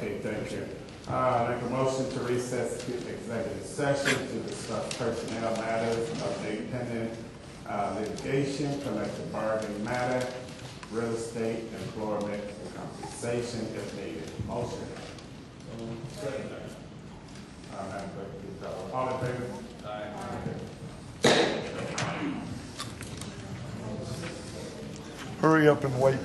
Okay, thank you. Make a motion to recess to executive session to discuss personnel matters, update pending litigation, collective bargaining matter, real estate, employment, compensation if needed. Motion. Madam Clerk, please call. All in favor? Aye. Hurry up and wait.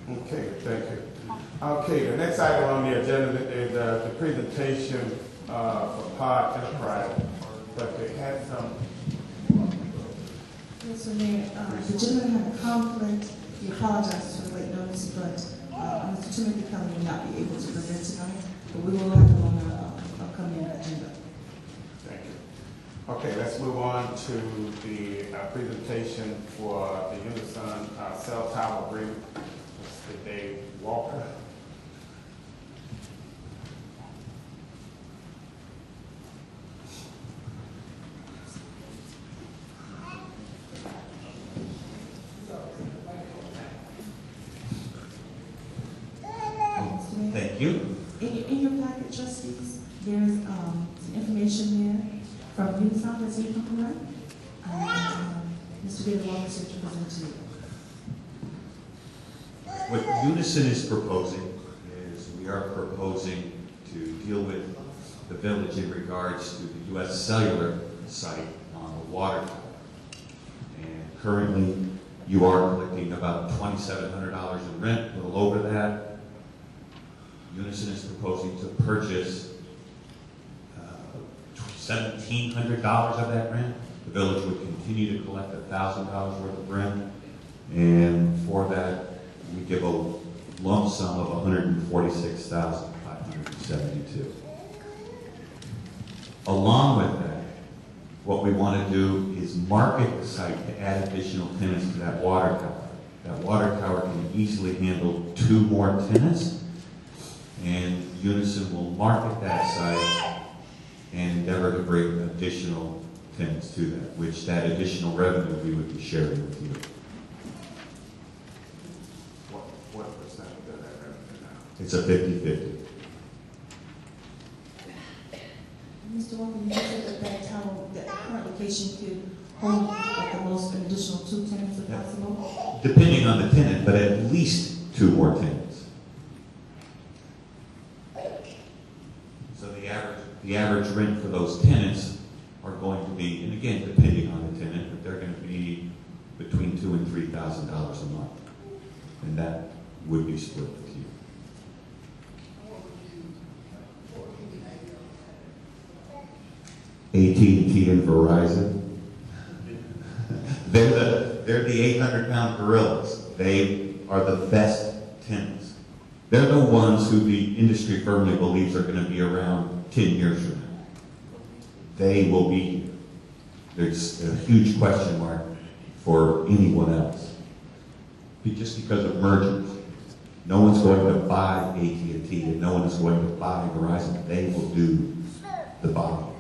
Okay, thank you. Okay, the next item on the agenda is the presentation for Pod Enterprise, but they had some. Yes, sir, Mayor. The gentleman had a conflict. He apologizes for the late notice, but Mr. Timothy Kelly will not be able to present tonight, but we will have him on the upcoming agenda. Thank you. Okay, let's move on to the presentation for the Unison cell tower agreement. Mr. Dave Walker. Thank you. In your packet, trustees, there's some information there from Unison that's in copyright. Mr. David Walker said to present to you. What Unison is proposing is we are proposing to deal with the village in regards to the U.S. Cellular site on the water tower. And currently, you are collecting about $2,700 in rent, a little over that. Unison is proposing to purchase $1,700 of that rent. The village would continue to collect $1,000 worth of rent, and for that, we give a lump sum of $146,572. Along with that, what we want to do is market the site to add additional tenants to that water tower. That water tower can easily handle 2 more tenants, and Unison will market that site and endeavor to bring additional tenants to that, which that additional revenue we would be sharing with you. What percentage of that revenue now? It's a 50-50. Mr. Walker, you said that tower, that current location could hold at the most an additional 2 tenants if possible? Depending on the tenant, but at least 2 more tenants. So the average rent for those tenants are going to be, and again, depending on the tenant, but they're going to be between $2,000 and $3,000 a month. And that would be split with you. AT&T and Verizon, they're the 800-pound gorillas. They are the best tenants. They're the ones who the industry firmly believes are going to be around 10 years from now. They will be here. There's a huge question mark for anyone else. Just because of mergers. No one's going to buy AT&T and no one is going to buy Verizon. They will do the buying.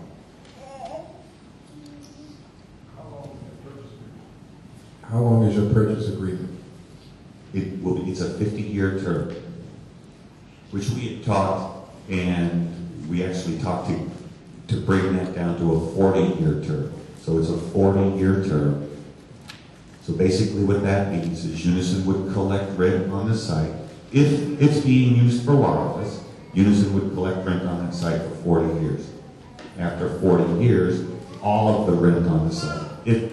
How long is your purchase agreement? It's a 50-year term, which we had talked, and we actually talked to bring that down to a 40-year term. So it's a 40-year term. So basically what that means is Unison would collect rent on the site. If it's being used for wireless, Unison would collect rent on that site for 40 years. After 40 years, all of the rent on the site, if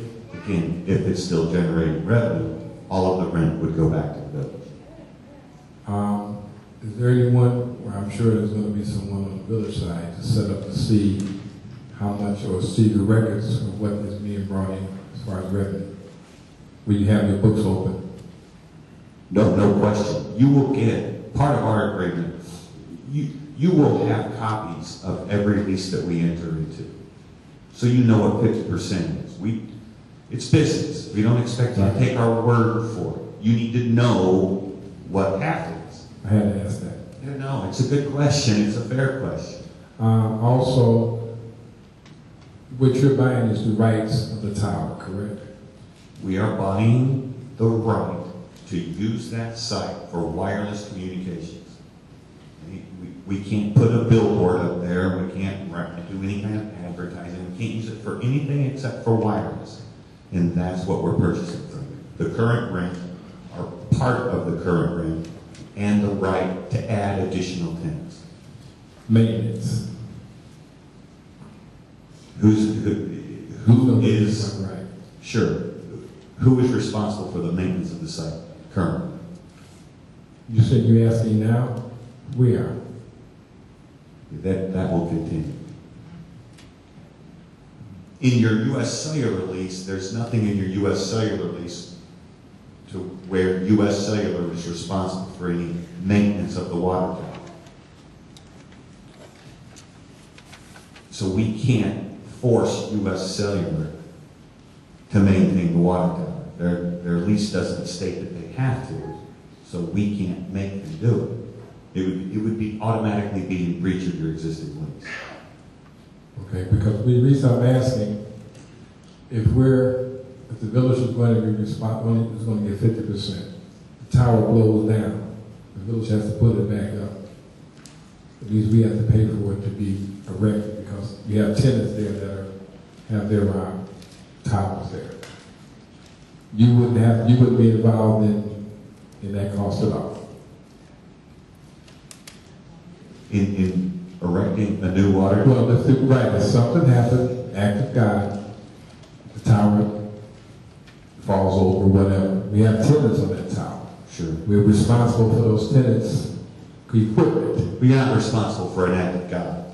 it's still generating revenue, all of the rent would go back to the village. Is there anyone, well, I'm sure there's going to be someone on the village side to set up to see how much or see the records of what is being brought in as far as revenue? Will you have your books open? No question. You will get, part of our agreement, you will have copies of every lease that we enter into. So you know what 50% is. It's business. We don't expect you to take our word for it. You need to know what happens. I had to ask that. No, it's a good question. It's a fair question. Also, What you're buying is the rights of the tower, correct? We are buying the right to use that site for wireless communications. We can't put a billboard up there, we can't do any kind of advertising, we can't use it for anything except for wireless. And that's what we're purchasing from you. The current rent, or part of the current rent, and the right to add additional tenants. Maintenance. Who gonna is, do that right? sure, who is responsible for the maintenance of the site currently? You said you're asking now? We are. That will continue. In your U.S. Cellular lease, there's nothing in your U.S. Cellular lease to where U.S. Cellular is responsible for any maintenance of the water tower. So we can't force U.S. Cellular to maintain the water tower. Their lease doesn't state that they have to, so we can't make them do it. It would be automatically be in breach of your existing lease. Okay, because the reason I'm asking, if the village is going to be responsible, is going to get 50%, the tower blows down, the village has to put it back up. It means we have to pay for it to be erected because you have tenants there that have their towers there. You wouldn't be involved in that cost at all. In erecting a new water? Well, right, if something happened, act of God, the tower falls over, whatever. We have tenants on that tower. Sure. We're responsible for those tenants' equipment. But you're not responsible for an act of God.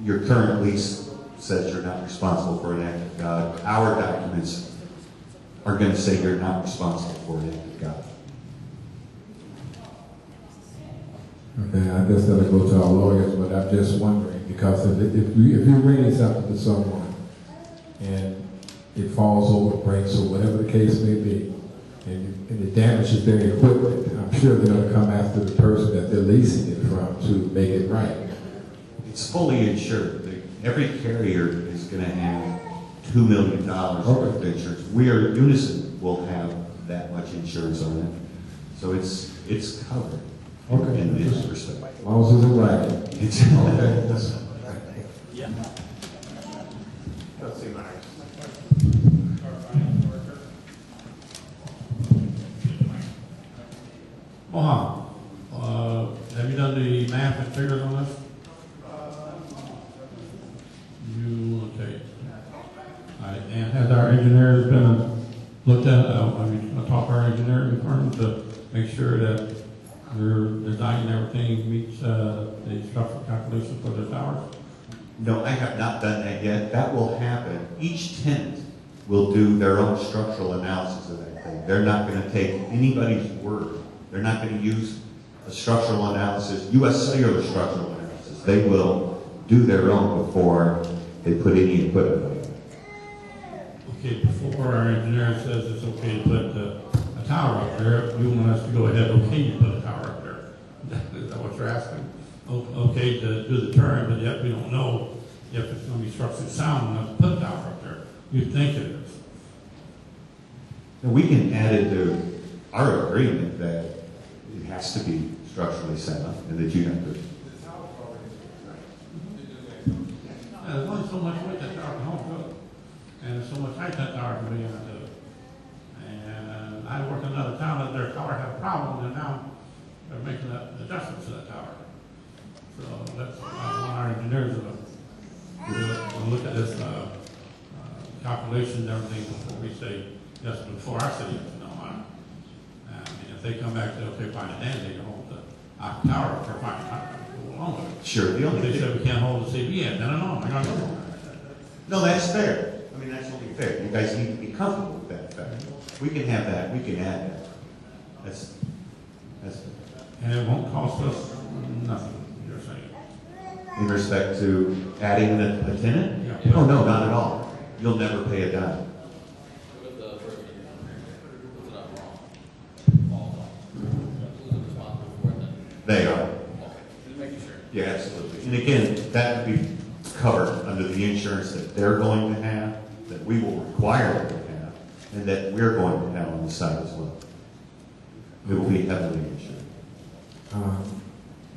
Your current lease says you're not responsible for an act of God. Our documents are going to say you're not responsible for an act of God. Okay, I guess that'll go to our lawyers, but I'm just wondering, because if you're renting something to someone and it falls over, breaks, or whatever the case may be, and it damages their equipment, I'm sure they're going to come after the person that they're leasing it from to make it right. It's fully insured. Every carrier is going to have $2 million worth of insurance. Unison will have that much insurance on it. So it's covered. Okay. In this respect. As long as it's in writing. It's Okay. Yeah. Let's see, Myers. Mohan, have you done the math and figures on this? Okay. All right, and has our engineers been looked at, I talked to our engineering firm to make sure that their design and everything meets the structural calculations for the towers? No, I have not done that yet. That will happen. Each tenant will do their own structural analysis of that thing. They're not going to take anybody's word. They're not going to use a structural analysis, U.S. Cellular structural analysis. They will do their own before they put any equipment on it. Okay, before our engineer says it's okay to put a tower up there, you want us to go ahead, okay, you put a tower up there. Is that what you're asking? Okay, to do the turn, but yet we don't know if it's going to be structurally sound enough to put a tower up there. You think it is. And we can add it to our agreement that it has to be structurally sound and that you have to. Yeah, there's only so much weight that tower can hold, and there's so much height that tower can be into. And I worked in another town that their tower had a problem, and now they're making adjustments to that tower. So that's why I want our engineers to look at this calculation and everything before we say yes, before our city has to know on it. And if they come back and say, okay, fine, then they can hold the tower up there, fine, go along with it. Sure. The If only they thing, said we can't hold the CB yet, then I know, I gotta go. no, that's fair. I mean, that's only fair. You guys need to be comfortable with that fact. We can have that. We can add that. That's And it won't cost us nothing, you're saying. in respect to adding a tenant. Yeah. Oh no, not at all. You'll never pay a dime. They are. Yeah, absolutely. And again, that would be covered under the insurance that they're going to have, that we will require them to have, and that we're going to have on the side as well. It will be heavily insured.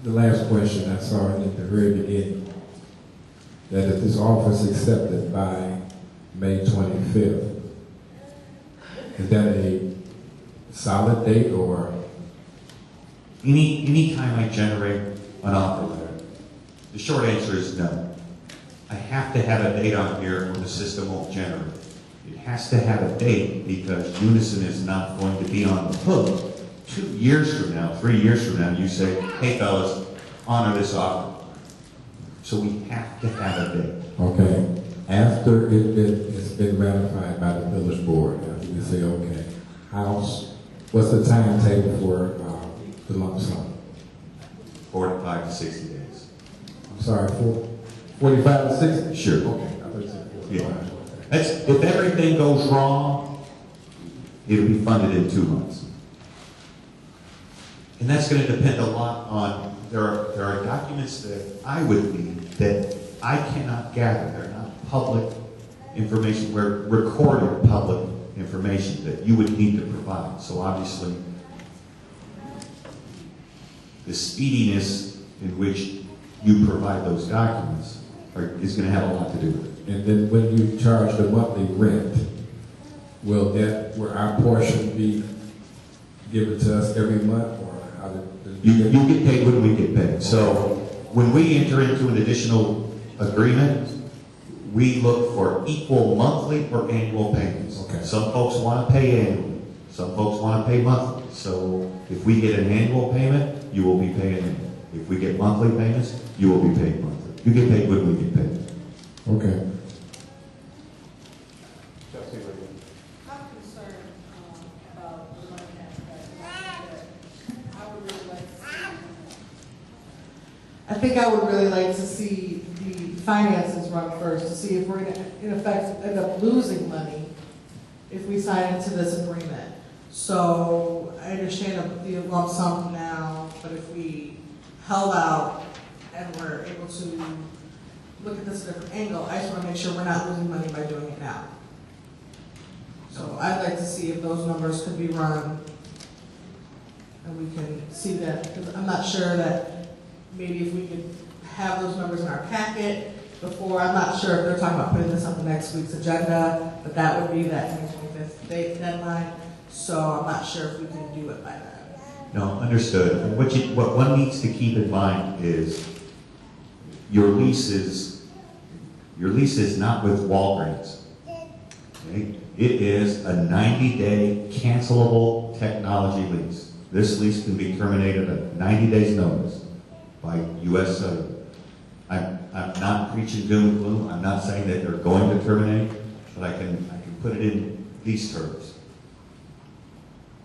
The last question I saw at the very beginning, that if this offer is accepted by May 25th, is that a solid date or? Any time I generate an offer letter, the short answer is no. I have to have a date on here or the system won't generate. It has to have a date because Unison is not going to be on the hook 2 years from now, 3 years from now. You say, hey fellas, honor this offer. So we have to have a date. Okay. After it's been ratified by the village board, after we say, okay, what's the timetable for the lump sum? 45 to 60 days. I'm sorry, 45 to 60? Sure. Okay, I thought you said 45. Yeah. If everything goes wrong, it'll be funded in 2 months. And that's going to depend a lot on, there are documents that I would need that I cannot gather. They're not public information. We're recorded public information that you would need to provide. So obviously, the speediness in which you provide those documents is going to have a lot to do with it. And then when you charge the monthly rent, will our portion be given to us every month, or how You get paid when we get paid. So when we enter into an additional agreement, we look for equal monthly or annual payments. Okay. Some folks want to pay annually. Some folks want to pay monthly. So if we get an annual payment, you will be paying annually. If we get monthly payments, you will be paid monthly. You get paid when we get paid. Okay. I'm concerned about the money aspect. I would really like to see. I think I would really like to see the finances run first to see if we're going to, in effect, end up losing money if we sign into this agreement. So I understand the lump sum now, but if we held out and we're able to look at this at a different angle, I just want to make sure we're not losing money by doing it now. So I'd like to see if those numbers could be run and we can see that, because I'm not sure that maybe if we could have those numbers in our packet before, I'm not sure if they're talking about putting this on the next week's agenda, but that would be that May 25th date deadline. So I'm not sure if we can do it by then. No, understood. And what one needs to keep in mind is your lease is not with Walgreens. Okay? It is a 90-day cancelable technology lease. This lease can be terminated at 90 days notice by U.S. Cellular. I'm not preaching doom and gloom. I'm not saying that they're going to terminate, but I can put it in these terms.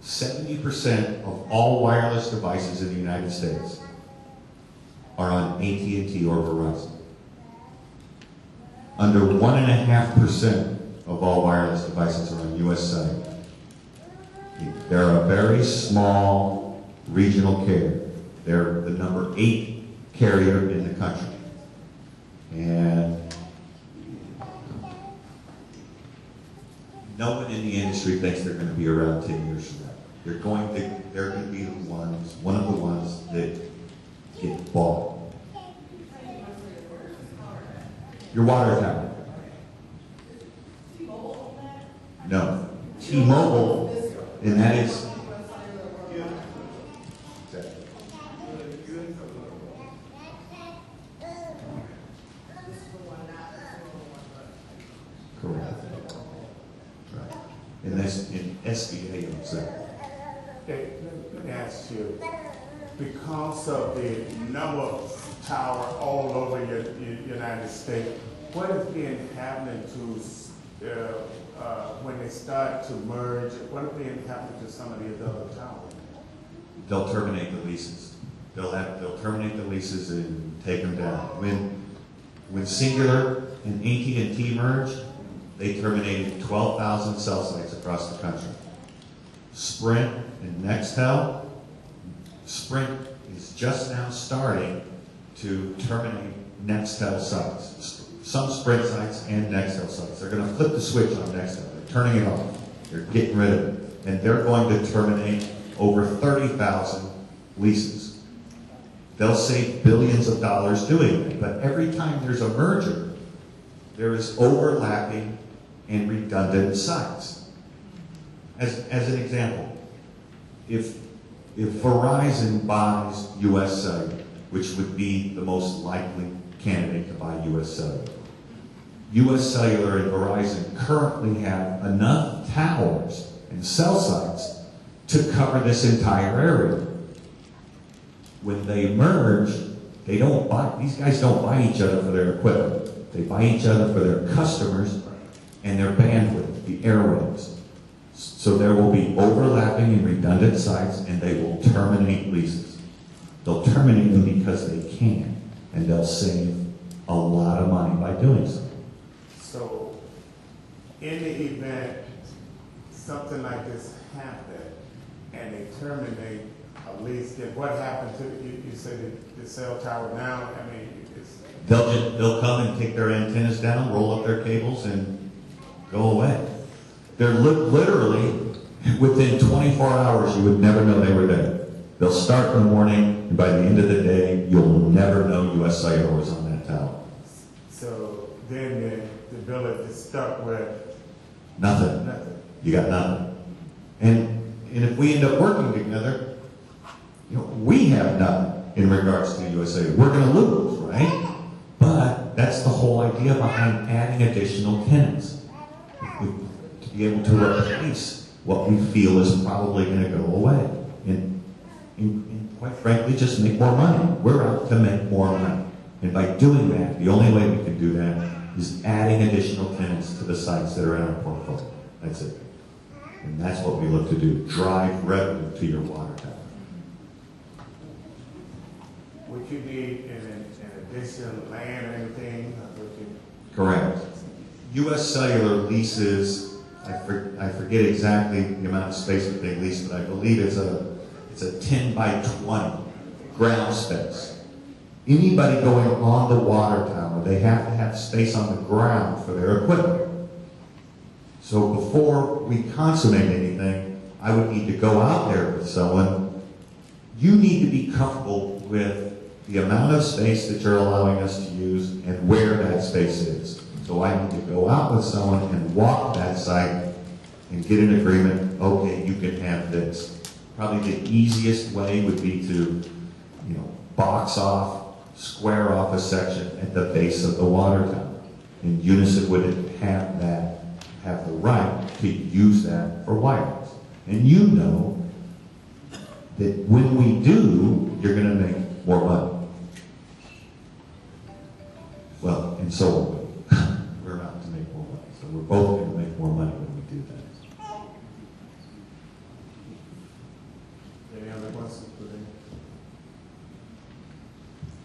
70% of all wireless devices in the United States are on AT&T or Verizon. Under 1.5% of all wireless devices are on U.S. Cellular. They're a very small regional carrier. They're the number 8 carrier in the country. And no one in the industry thinks they're going to be around 10 years from now. They're going to be one of the ones that get bought. Your water tower. No. T-Mobile, and that is. Correct. Right. And that's in SBA owns that. Hey, let me ask you, because of the number of towers all over the United States, what is being happening to, when they start to merge, what is being happening to some of these other towers? They'll terminate the leases. They'll terminate the leases and take them down. When Singular and AT&T merged, they terminated 12,000 cell sites across the country. Sprint and Nextel, Sprint is just now starting to terminate Nextel sites, some Sprint sites and Nextel sites. They're going to flip the switch on Nextel. They're turning it off. They're getting rid of it. And they're going to terminate over 30,000 leases. They'll save billions of dollars doing it. But every time there's a merger, there is overlapping and redundant sites. As an example, if Verizon buys US Cellular, which would be the most likely candidate to buy US Cellular, US Cellular and Verizon currently have enough towers and cell sites to cover this entire area. When they merge, they don't buy, these guys don't buy each other for their equipment. They buy each other for their customers and their bandwidth, the airwaves. So there will be overlapping and redundant sites, and they will terminate leases. They'll terminate them because they can, and they'll save a lot of money by doing so. So, in the event something like this happened, and they terminate a lease, then what happened to, you said the cell tower now, I mean, it's... They'll come and take their antennas down, roll up their cables, and go away. They're literally, within 24 hours, you would never know they were there. They'll start in the morning, and by the end of the day, you'll never know US Cellular was on that tower. So then the village is stuck with Nothing. nothing. You got nothing. And if we end up working together, you know, we have nothing in regards to US Cellular. We're going to lose, right? But that's the whole idea behind adding additional tenants. To be able to replace what we feel is probably going to go away. And quite frankly, just make more money. We're out to make more money. And by doing that, the only way we can do that is adding additional tenants to the sites that are in our portfolio. That's it. And that's what we look to do, drive revenue to your water tower. Would you need an additional land or anything? Correct. US Cellular leases, I forget exactly the amount of space that they lease, but I believe it's a 10 by 20 ground space. Anybody going on the water tower, they have to have space on the ground for their equipment. So before we consummate anything, I would need to go out there with someone. You need to be comfortable with the amount of space that you're allowing us to use and where that space is. So I need to go out with someone and walk that site and get an agreement, okay, you can have this. Probably the easiest way would be to, box off, square off a section at the base of the water tower. And Unison would have the right to use that for wireless. And you know that when we do, you're going to make more money. Well, and so are we. We're out to make more money. So we're both going to make more money when we do that. Any other questions?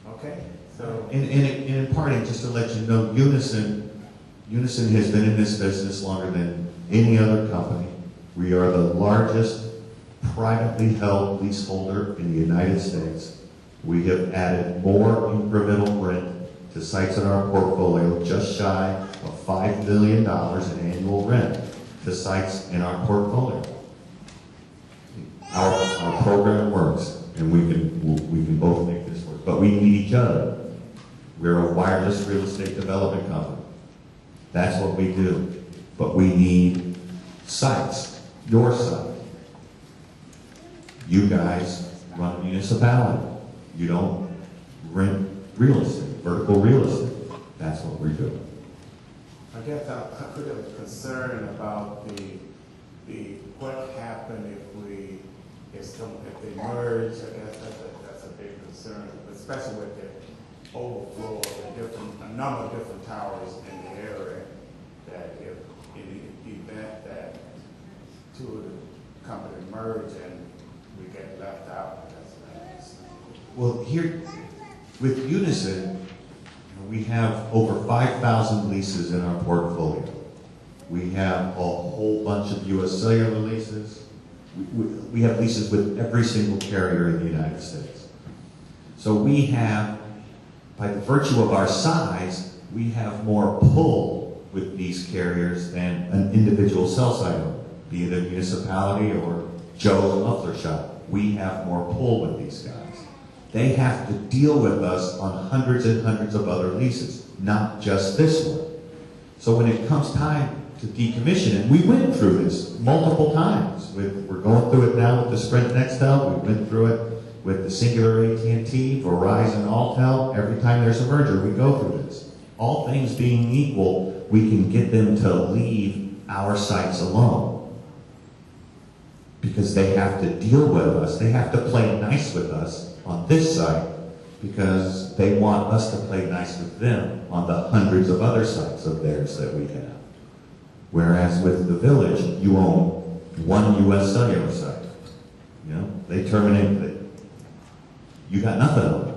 Okay, so... And in parting, just to let you know, Unison has been in this business longer than any other company. We are the largest privately held leaseholder in the United States. We have added more incremental rent to sites in our portfolio, just shy of $5 million in annual rent to sites in our portfolio. Our program works, and we can both make this work, but we need each other. We're a wireless real estate development company. That's what we do. But we need sites, your site. You guys run a municipality. You don't rent real estate, vertical real estate. That's what we're doing. I guess I'm a little concerned about the what happened if they merge. I guess that's a big concern, especially with the overflow of a number of different towers in the area. That if in the event that two of the companies merge and we get left out, that's Well, here with Unison, we have over 5,000 leases in our portfolio. We have a whole bunch of US Cellular leases. We have leases with every single carrier in the United States. So we have by the virtue of our size, we have more pull with these carriers than an individual cell site owner, be it a municipality or Joe's muffler shop. We have more pull with these guys. They have to deal with us on hundreds and hundreds of other leases, not just this one. So when it comes time to decommission, and we went through this multiple times. We're going through it now with the Sprint Nextel. We went through it with the Singular AT&T, Verizon, Alltel. Every time there's a merger, we go through this. All things being equal, we can get them to leave our sites alone. Because they have to deal with us. They have to play nice with us on this site because they want us to play nice with them on the hundreds of other sites of theirs that we have. Whereas with the village, you own one U.S. cellular site. You know, they terminate it. You got nothing on it.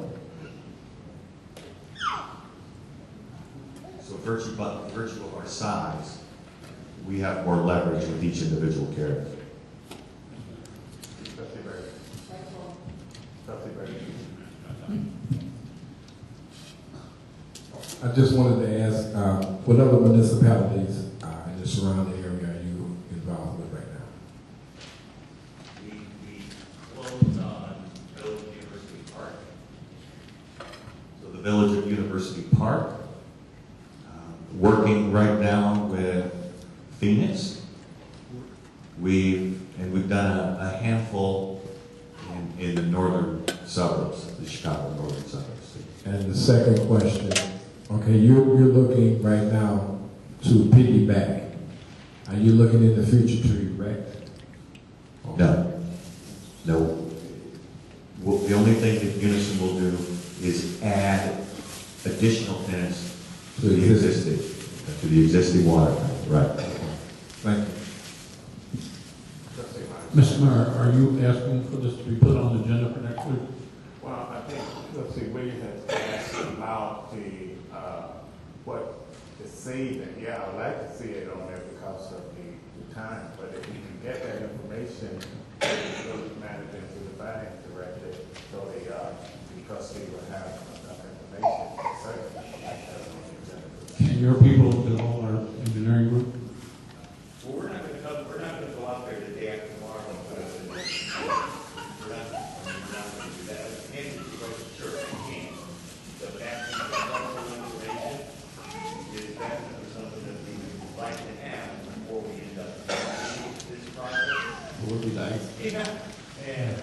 So virtue of our size, we have more leverage with each individual carrier. Trustee Brady. Trustee Brady. I just wanted to ask, what other municipalities in the surrounding area are you involved with right now? We closed on Village of University Park. So the Village of University Park, working right now with Phoenix. We've done a handful in the northern suburbs, the Chicago northern suburbs. And the second question, okay, you're looking right now to piggyback. Are you looking in the future to erect? No. No. Well, the only thing that Unison will do is add additional tenants to the existing water tower. Right. Thank you. Trustee Myers. Mr. Mayor, are you asking for this to be put on the agenda for next week? Well, I think, let's see, we had asked about the, what the saving. Yeah, I'd like to see it on there because of the time, but if you can get that information, it will manage into the finance director, so the trustee will have enough information. Certainly, like that on the agenda. And your people do all our engineering group? Well, we're not going to go out there the day after tomorrow and put us in. We're not going to do that. Sure, I can. But asking for helpful information is definitely something that we would like to have before we end up this process. Would be nice. Yeah. And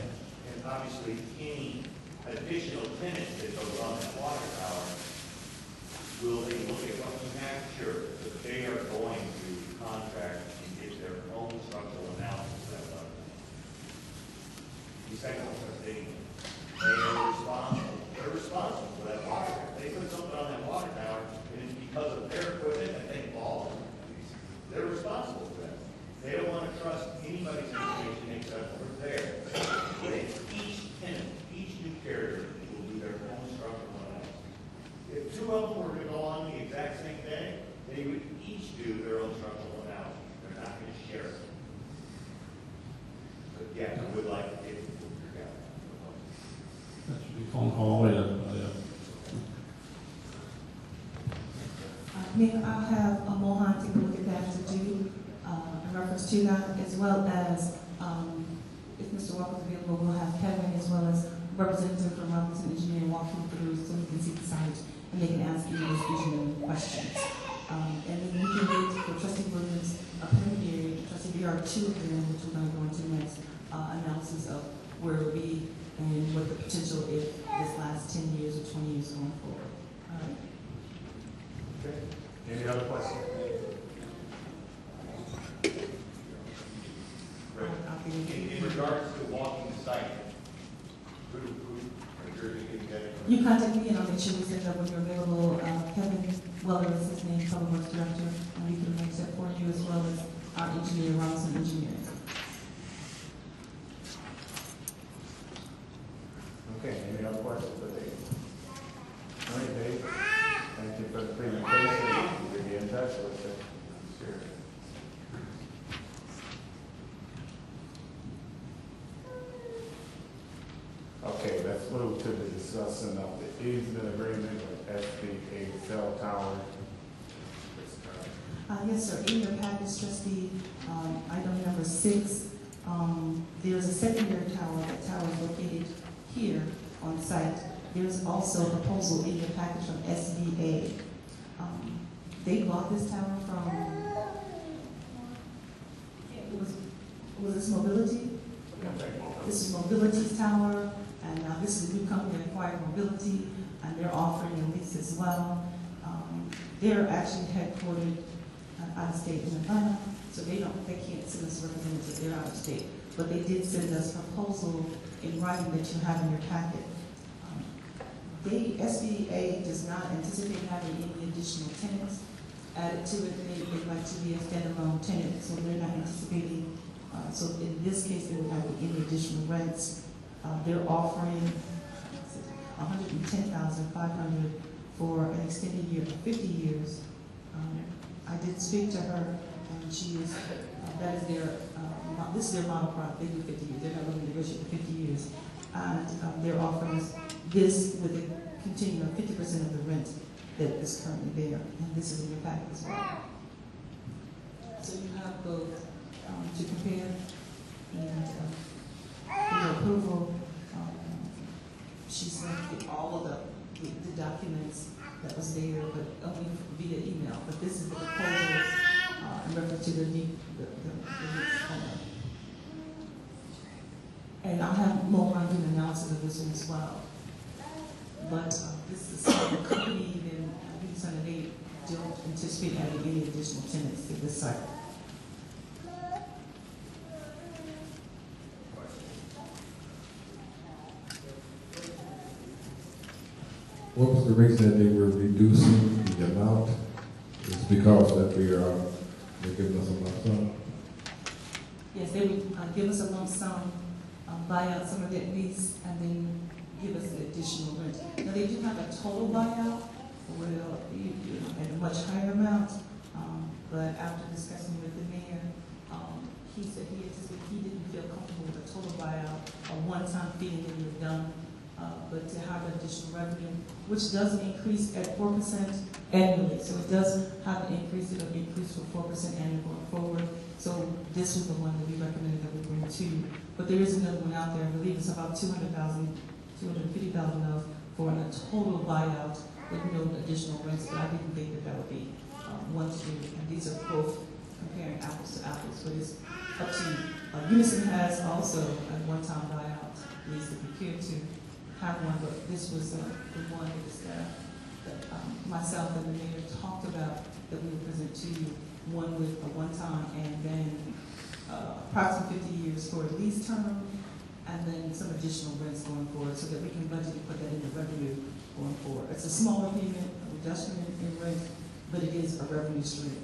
obviously, any additional tenants that goes on that water tower, will they look at what we have? Sure. But they are going to contract and get their own structural analysis done. The second thing, they are responsible. They're responsible for that water tower. They put something on that water tower, and it's because of their equipment that they fall. They're responsible for that. They don't want to trust anybody's information except for theirs. Each tenant, each new carrier will do their own structural analysis. If two of them were to go on the exact same day, they would each do their own structural analysis. They're not going to share it. But yeah, I would like to get it together. That should be phone call, yeah. Mayor, I'll have Mohan take a look at that to do in reference to that, as well as, if Mr. Walker's available, we'll have Kevin as well as representative from Robinson Engineering walk you through so we can see the site and they can ask you those engineering questions. And then we can wait for trustee Williams' preliminary, trustee BR2 hearing, which we're going to go into next, analysis of where it'll be and what the potential if this lasts 10 years or 20 years going forward. All right. Okay. Any other questions? In regards to walking the site, who are you getting that? You contact me and I'll make sure we set that when you're available. Kevin Weller is his name, Public Works Director, and we can make that for you as well as our engineer, Robinson Engineering. Okay, any other questions for Dave? All right, Dave. Thank you for the presentation. We'll be in touch with you. Sure. Okay, let's move to the discussion of the easement agreement with SBA cell tower. Yes, sir. In your package, trustee, item number 6, there's a secondary tower. That tower is located here on site. There's also a proposal in your package from SBA. They bought this tower from, was this Mobility? This is Mobility's tower, and this is a new company that acquired Mobility, and they're offering a lease as well. They're actually headquartered out of state in Atlanta, so they can't send us representatives, they're out of state. But they did send us a proposal in writing that you have in your packet. SBA does not anticipate having any additional tenants added to it. They'd like to be a standalone tenant, so they're not anticipating, so in this case, they would not be any additional rents. They're offering $110,500 for an extended year of 50 years. I did speak to her, and she is, that is their, this is their model product. They do 50 years. They're not going to negotiate for 50 years. And they're offering us this with a continuum of 50% of the rent that is currently there. And this is in your packet as well. So you have both to compare, and for your approval, she sent all of the documents that was there, but only via email. But this is the proposal in reference to the lease owner. And I'll have Mohan do an analysis of this one as well. But this is a company, and they don't anticipate having any additional tenants to this site. What was the reason that they were reducing the amount? It's because that they're giving us a lump sum? Yes, they would give us a lump sum, buy out some of that lease, and then give us an additional rent. Now, they do have a total buyout, well, at a much higher amount, but after discussing with the mayor, he said he didn't feel comfortable with a total buyout, a one-time fee, and then you're done. But to have additional revenue, which does increase at 4% annually. So it does have an increase. It'll increase for 4% annually going forward. So this was the one that we recommended that we bring to you. But there is another one out there. I believe it's about $250,000 for a total buyout with no additional rents. But I didn't think that would be one to do. And these are both comparing apples to apples. But it's up to you. Unison has also a one-time buyout lease that we care to have one, but this was the one that myself and the mayor talked about that we would present to you, one with a one-time and then approximately 50 years for a lease term, and then some additional rents going forward so that we can budget and put that into revenue going forward. It's a smaller payment, a reduction in rent, but it is a revenue stream.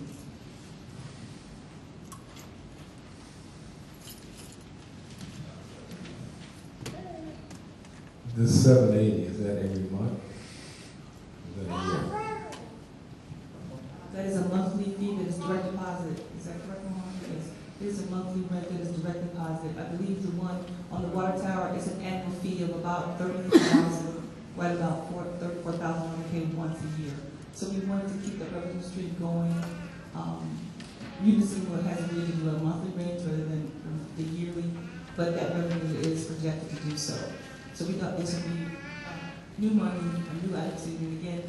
This $780, is that every month? Is that a year? That is a monthly fee that is direct deposit. Is that correct, Mohan? Yes. It is a monthly rent that is direct deposit. I believe the one on the water tower is an annual fee of about $33,000, right about $34,000 paid once a year. So we wanted to keep the revenue stream going. Unison has agreed to do a monthly rate rather than the yearly, but that revenue is projected to do so. So we thought this would be new money, a new attitude, and again,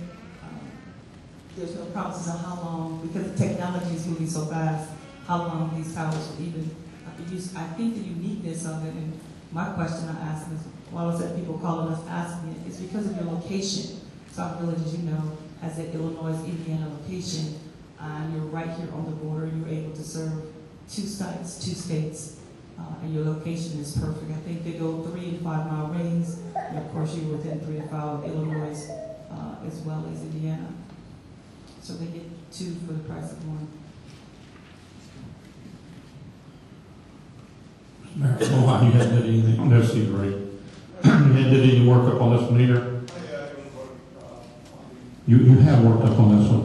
there's no promises on how long, because the technology is moving so fast, how long these towers will even be used. I think the uniqueness of it, and my question I asked is, while I said people calling us asking it, is because of your location. Sauk Village, as you know, has an Illinois-Indiana location, and you're right here on the border. You're able to serve 2 sites, 2 states. And your location is perfect. I think they go 3 and 5 mile radius, and of course you're within 3 to 5 of Illinois as well as Indiana. So they get 2 for the price of 1. Mohan, you hadn't did anything on this either, right? You hadn't did any work up on this one either? You have worked up on this one?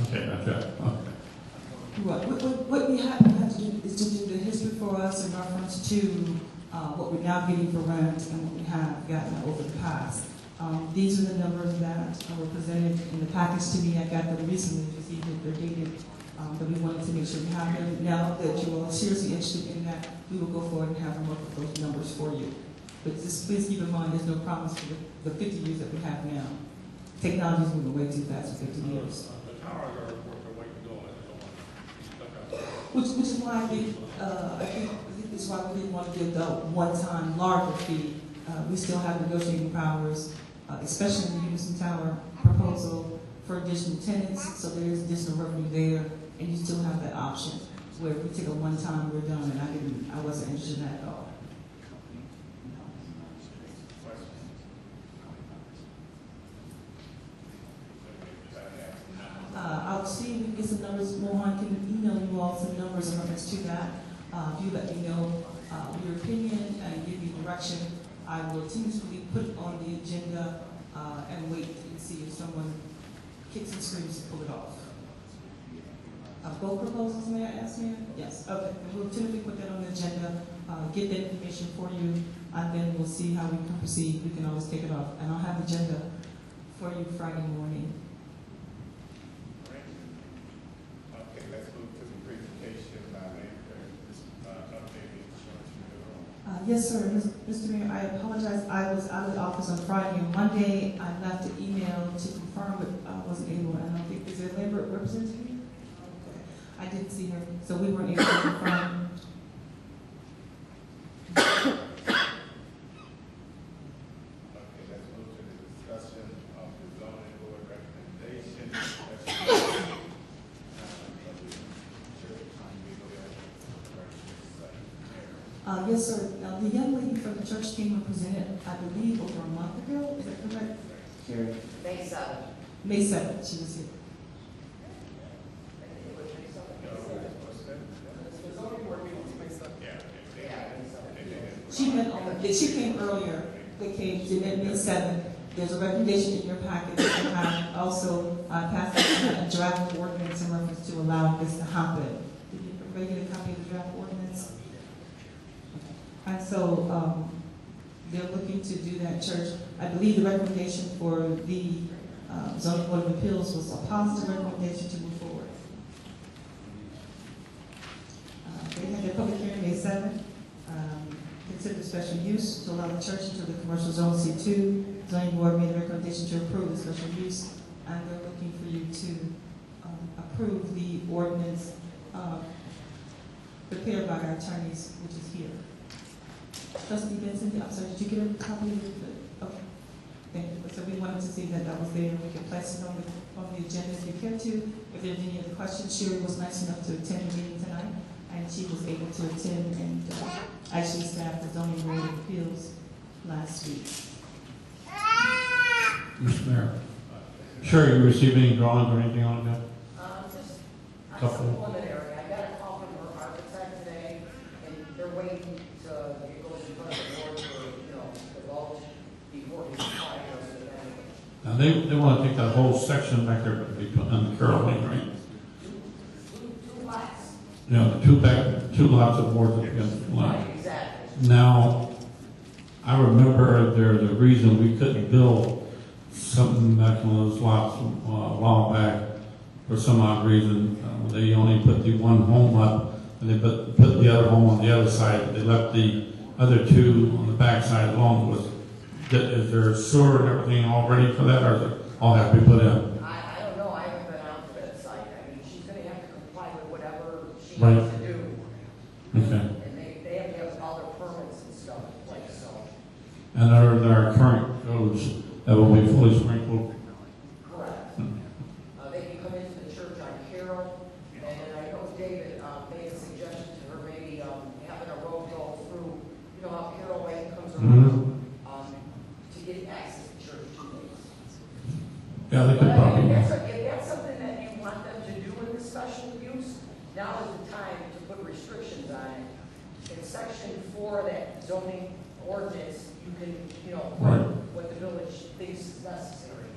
Okay, that's right. Okay. Right. What we have to do is to do the history for us in reference to what we're now getting for rent and what we have gotten over the past. These are the numbers that were presented in the package to me. I got them recently, this evening, they're dated, but we wanted to make sure we have them. Now that you're all seriously interested in that, we will go forward and have them work with those numbers for you. But just please keep in mind, there's no promise for the 50 years that we have now. Technology is moving way too fast for 50 years. The towers are worth the weight in gold. Which is why I think this is why we didn't want to give the one-time larger fee. We still have negotiating powers, especially in the Unison Tower proposal for additional tenants, so there is additional revenue there, and you still have that option where if we take a one-time, we're done, and I wasn't interested in that at all. I'll see if we can get some numbers. Mohan can email you all some numbers in reference to that. If you let me know your opinion and give me direction, I will tentatively put it on the agenda and wait and see if someone kicks and screams to pull it off. Both proposals, may I ask, Mayor? Yes. Okay. And we'll tentatively put that on the agenda, get that information for you, and then we'll see how we can proceed. We can always take it off. And I'll have the agenda for you Friday morning. Okay, let's move to the presentation by Mayor, updating insurance renewal. Yes, sir. Mr. Mayor, I apologize. I was out of the office on Friday and Monday. I left an email to confirm, but I wasn't able. I don't think, is there a labor representative here? Okay. I didn't see her, so we weren't able to confirm. Okay, let's move to the discussion of the zoning board recommendation. Yes, sir. Now, the young lady from the church came and presented, I believe, over a month ago. Is that correct? Carrie? May 7th. May 7th, she was here. She came earlier. They came, she met May 7th. There's a recommendation in your package. And I also passed a draft ordinance in reference to allowing this to happen. Did you everybody get a copy of the draft ordinance? And so they're looking to do that, church. I believe the recommendation for the zoning board of appeals was a positive recommendation to move forward. They had their public hearing May 7th. Consider special use to allow the church into the commercial zone C2. Zoning board made a recommendation to approve the special use, and they're looking for you to approve the ordinance prepared by our attorneys, which is here. Trustee Benson, I'm sorry, did you get a copy of it? Okay, thank you. So we wanted to see that that was there. We could place it on the agenda if you care to. If there's any other questions, Sherry was nice enough to attend the meeting tonight, and she was able to attend and actually staffed the zoning board of appeals last week. Mr. Mayor. Sure, you received any drawings or anything on that? Just Couple. preliminary. I got a call from her architect today, and they're waiting to it goes in front of the board for, the vote before he applies to them. Now, they want to take that whole section back there, but they put on the Carroll Lane, right? Two lots. The two lots of boards against the line. Right, exactly. Now, I remember there's a reason we couldn't build something back on those lots a while back for some odd reason. They only put the one home up, and they put the other home on the other side. They left the other two on the back side alone. Is there sewer and everything all ready for that, or does it all have to be put in? I don't know. I haven't been out to that site. I mean, she's going to have to comply with whatever she Right. has to do. Okay. And they have to have all their permits and stuff in place, so. And there are current codes that will be fully sprinkled. Correct. They can come into the church on Carroll, and I know David made a suggestion to her, maybe having a road go through, how Carroll Lane comes around, to get access to church two ways. Yeah, they could But I mean, probably. if that's something that you want them to do in the special use, now is the time to put restrictions on it. In section 4 of that zoning ordinance, you can, Right. what the village thinks is necessary.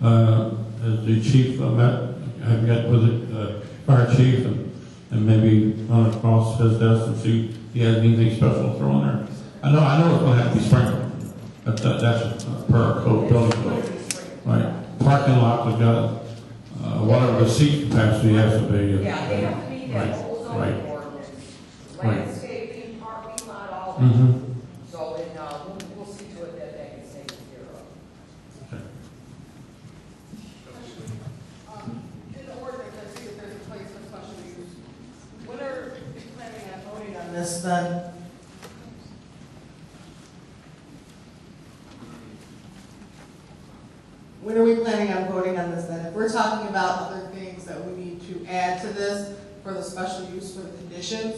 As the chief met, I've got with it, fire chief, and maybe run across his desk and see if he has anything special to throw in there. I know it's going to have to be sprinkled. That's per code, building code. Right. Parking lot, we've got, whatever the seat capacity has to be. Yeah, they have to meet that whole Right. zoning ordinance, Right. landscaping, parking lot, all that. Mm-hmm. So then, we'll see to it that that gets taken care of. Okay. In the ordinance, I see that there's a place for special use. When are you planning on voting on this then? When are we planning on voting on this then? If we're talking about other things that we need to add to this for the special use for the conditions,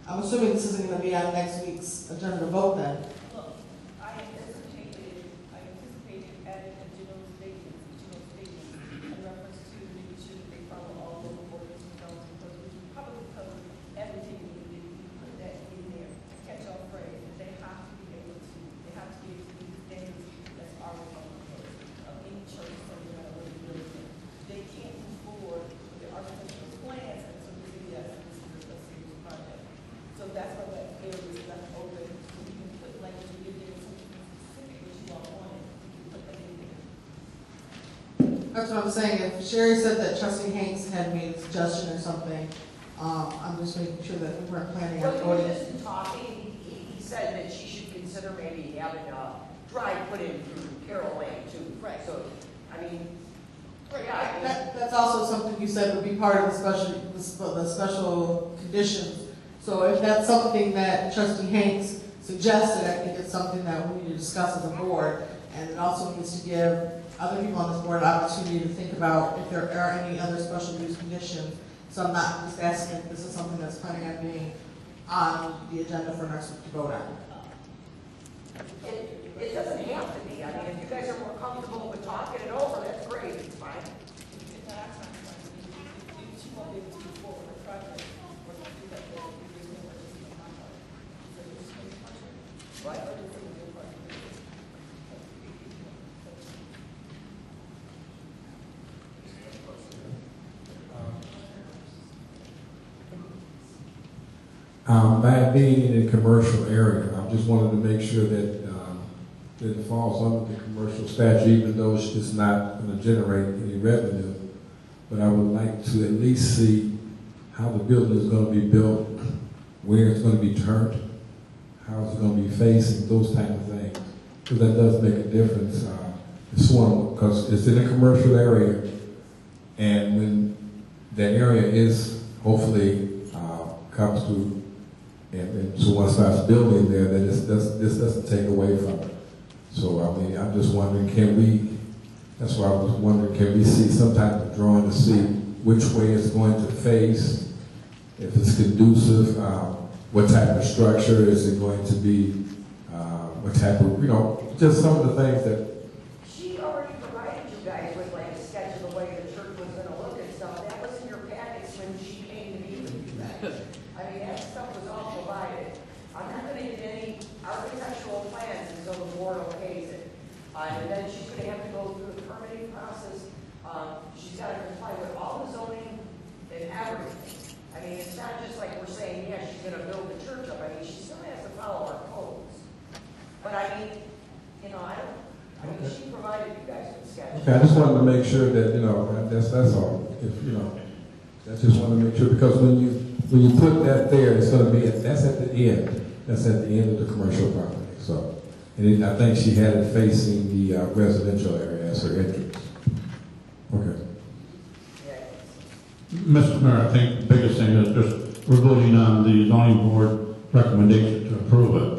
I'm assuming this isn't gonna be on next week's agenda to vote then. Look, I anticipated adding additional statements in reference to making sure that they follow all local ordinance and zones, because we should probably cover everything we need to put that in there, a catch-all phrase, that they have to be able to meet the standards that's already on the code of any church, so that what it really is. They can't move forward with their architectural plans until they say, yes, this is a serious project. So that's why that area is left open, so we can put language, if there is something specific that you all wanted, we can put that in there. That's what I'm saying. If Sherry said that Trustee Hanks had made a suggestion or something, I'm just making sure that we weren't planning on Well, he voting. was just talking, he said that she should consider maybe having a drive put in through Carroll Lane too. Right. So, I mean, Right, yeah, I mean, that's also something you said would be part of the special conditions. So if that's something that Trustee Hanks suggested, I think it's something that we need to discuss as a board. And it also needs to give other people on this board an opportunity to think about if there are any other special use conditions. So I'm not just asking if this is something that's planning on being on the agenda for next week to vote on. it doesn't have to be. I mean, if you guys are more comfortable with talking it over, that's great, it's fine. She won't be able to move forward with the project, or to do that, there is no urgency on my part. So you just make a project. Right. Urgency on your part. By being in a commercial area, I just wanted to make sure that it falls under the commercial statute, even though it's not going to generate any revenue. But I would like to at least see how the building is going to be built, where it's going to be turned, how it's going to be facing, those type of things. Because that does make a difference. It's one, because it's in a commercial area, and when that area is hopefully comes to, and so one starts building there, that this doesn't take away from it. So I mean, I'm just wondering, that's why I was wondering, can we see some type of drawing to see which way it's going to face, if it's conducive, what type of structure is it going to be, what type of, just some of the things that. She already provided you guys with like a sketch of the way the church was gonna look and stuff. That was in your packets when she came to meet with you guys. I mean, that stuff was all provided. I'm not gonna get any architectural plans until the board okays it. And then she's gonna have to go through the permitting process. She's gotta comply with all the zoning and everything. I mean, it's not just like we're saying, yeah, she's gonna build the church up. I mean, she still has to follow our codes. But I mean, I mean, she provided you guys with sketches. Okay, I just wanted to make sure that, that's all. If, I just want to make sure, because when you put that there, it's going to be, that's at the end. That's at the end of the commercial property. So, and I think she had it facing the residential area as her entrance. Okay. Mr. Mayor, I think the biggest thing is just, we're voting on the zoning board recommendation to approve it.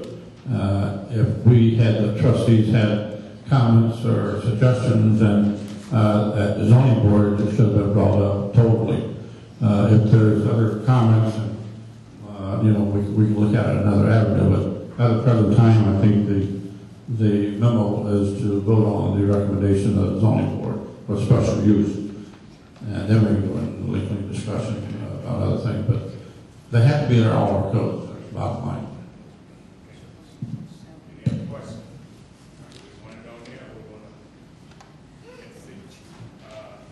If we had, the trustees had comments or suggestions, and at the zoning board, it should have been brought up totally. If there's other comments, we can look at another avenue, but at the present time, I think the memo is to vote on the recommendation of the zoning board for special use. And then we can go into lengthy discussion about other things, but they have to be in all our codes, that's bottom line. Any other questions? We want to go here, we want to see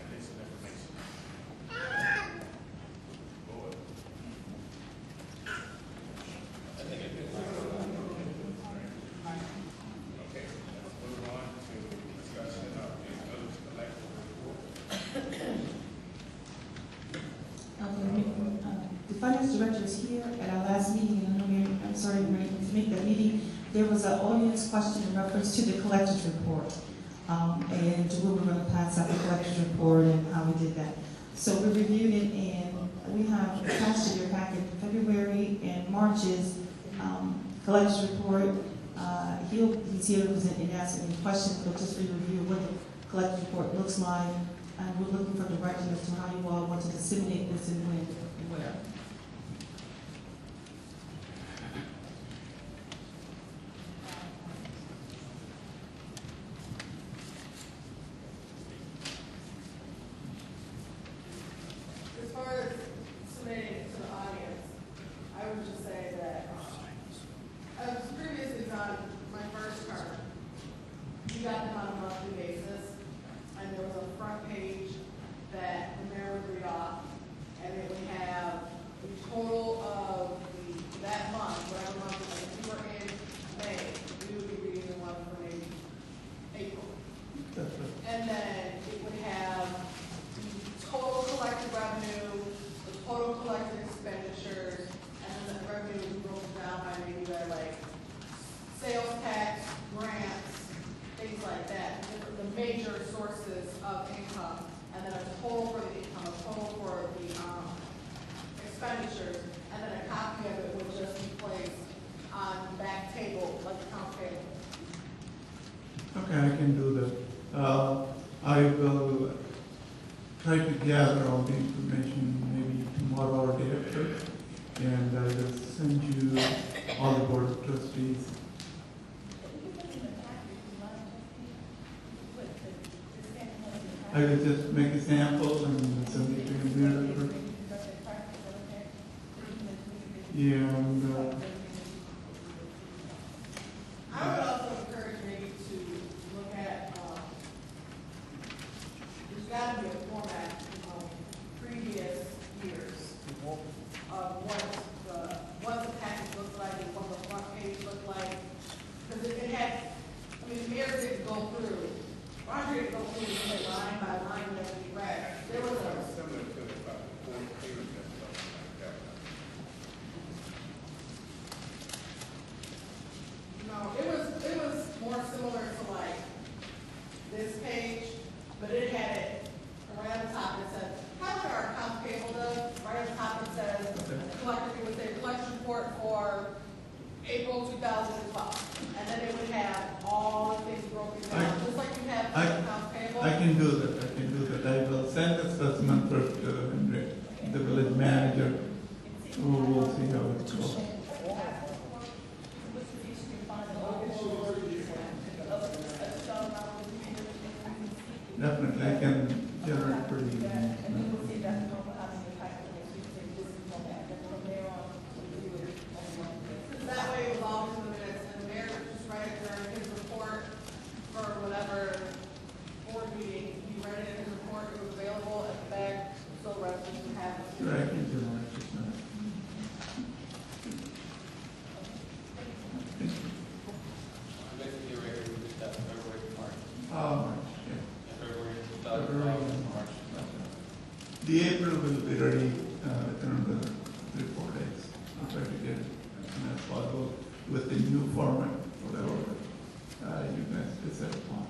additional information. Board. Okay. the finance director is here at our last meeting, and I know I'm sorry we were able to make that meeting. There was an audience question in reference to the collector's report, and we were going to pass out the collector's report and how we did that. So we reviewed it, and we have attached to your packet February and March's collector's report. He's here to present and answer any questions, but just for your review of what the collector's report looks like, and we're looking for direction as to how you all want to disseminate this and when and where. As far as submitting it to the audience, I would just say that, as previously done, my first term, we got them on a monthly basis, and there was a front page that the mayor would read off, and it would have the total of that month, whatever month, like if we were in May, we would be reading the one for maybe April. And then it would have the total collected revenue, the total collected expenditures, and then the revenue would be broken down by maybe by like sales tax, grants, things like that, the major sources of income, and then a total for the income, a total for the expenditures, and then a copy of it would just be placed on the back table, like the account table. Okay, I can do that. I will try to gather all the information maybe tomorrow or day after, and I will send you all the board of trustees. I will just make a sample and send it to you. Yeah, and I would also encourage maybe to look at, there's got to be a format of previous years of what the package looked like and what the front page looked like. Because it had, I mean, the mayor didn't go through, Roger didn't go through and say line by line that we read. There was a, Similar to about 4 pages and something like that. no, it was more similar to like this page, but it had it right at the top. It said, how did our accounts payable does? Right at the top it says, collector, it would say collection report for April 2012. And then it would have all the things broken down, just like you have for accounts payable. I can do that. I can do that. I will send the specimen first to Henry, the village manager, who will see how it goes. Definitely, I can generate pretty easy. That way it was all in the minutes, and the mayor would just write it during his report for whatever board meeting. He read it in his report, it was available at the back, so the residents would have it. Sure, I can generate this now. The April will be ready within another 3-4 days. I'll try to get it as soon as possible with the new format, whatever you guys decide upon.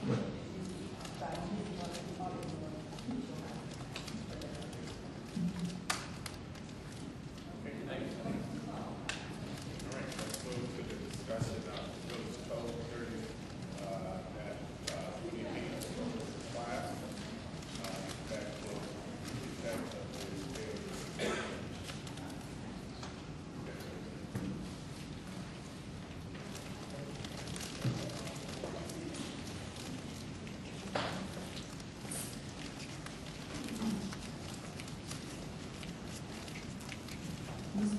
Right. All right, let's move to the discussion of village code 30, that we need to class. That will,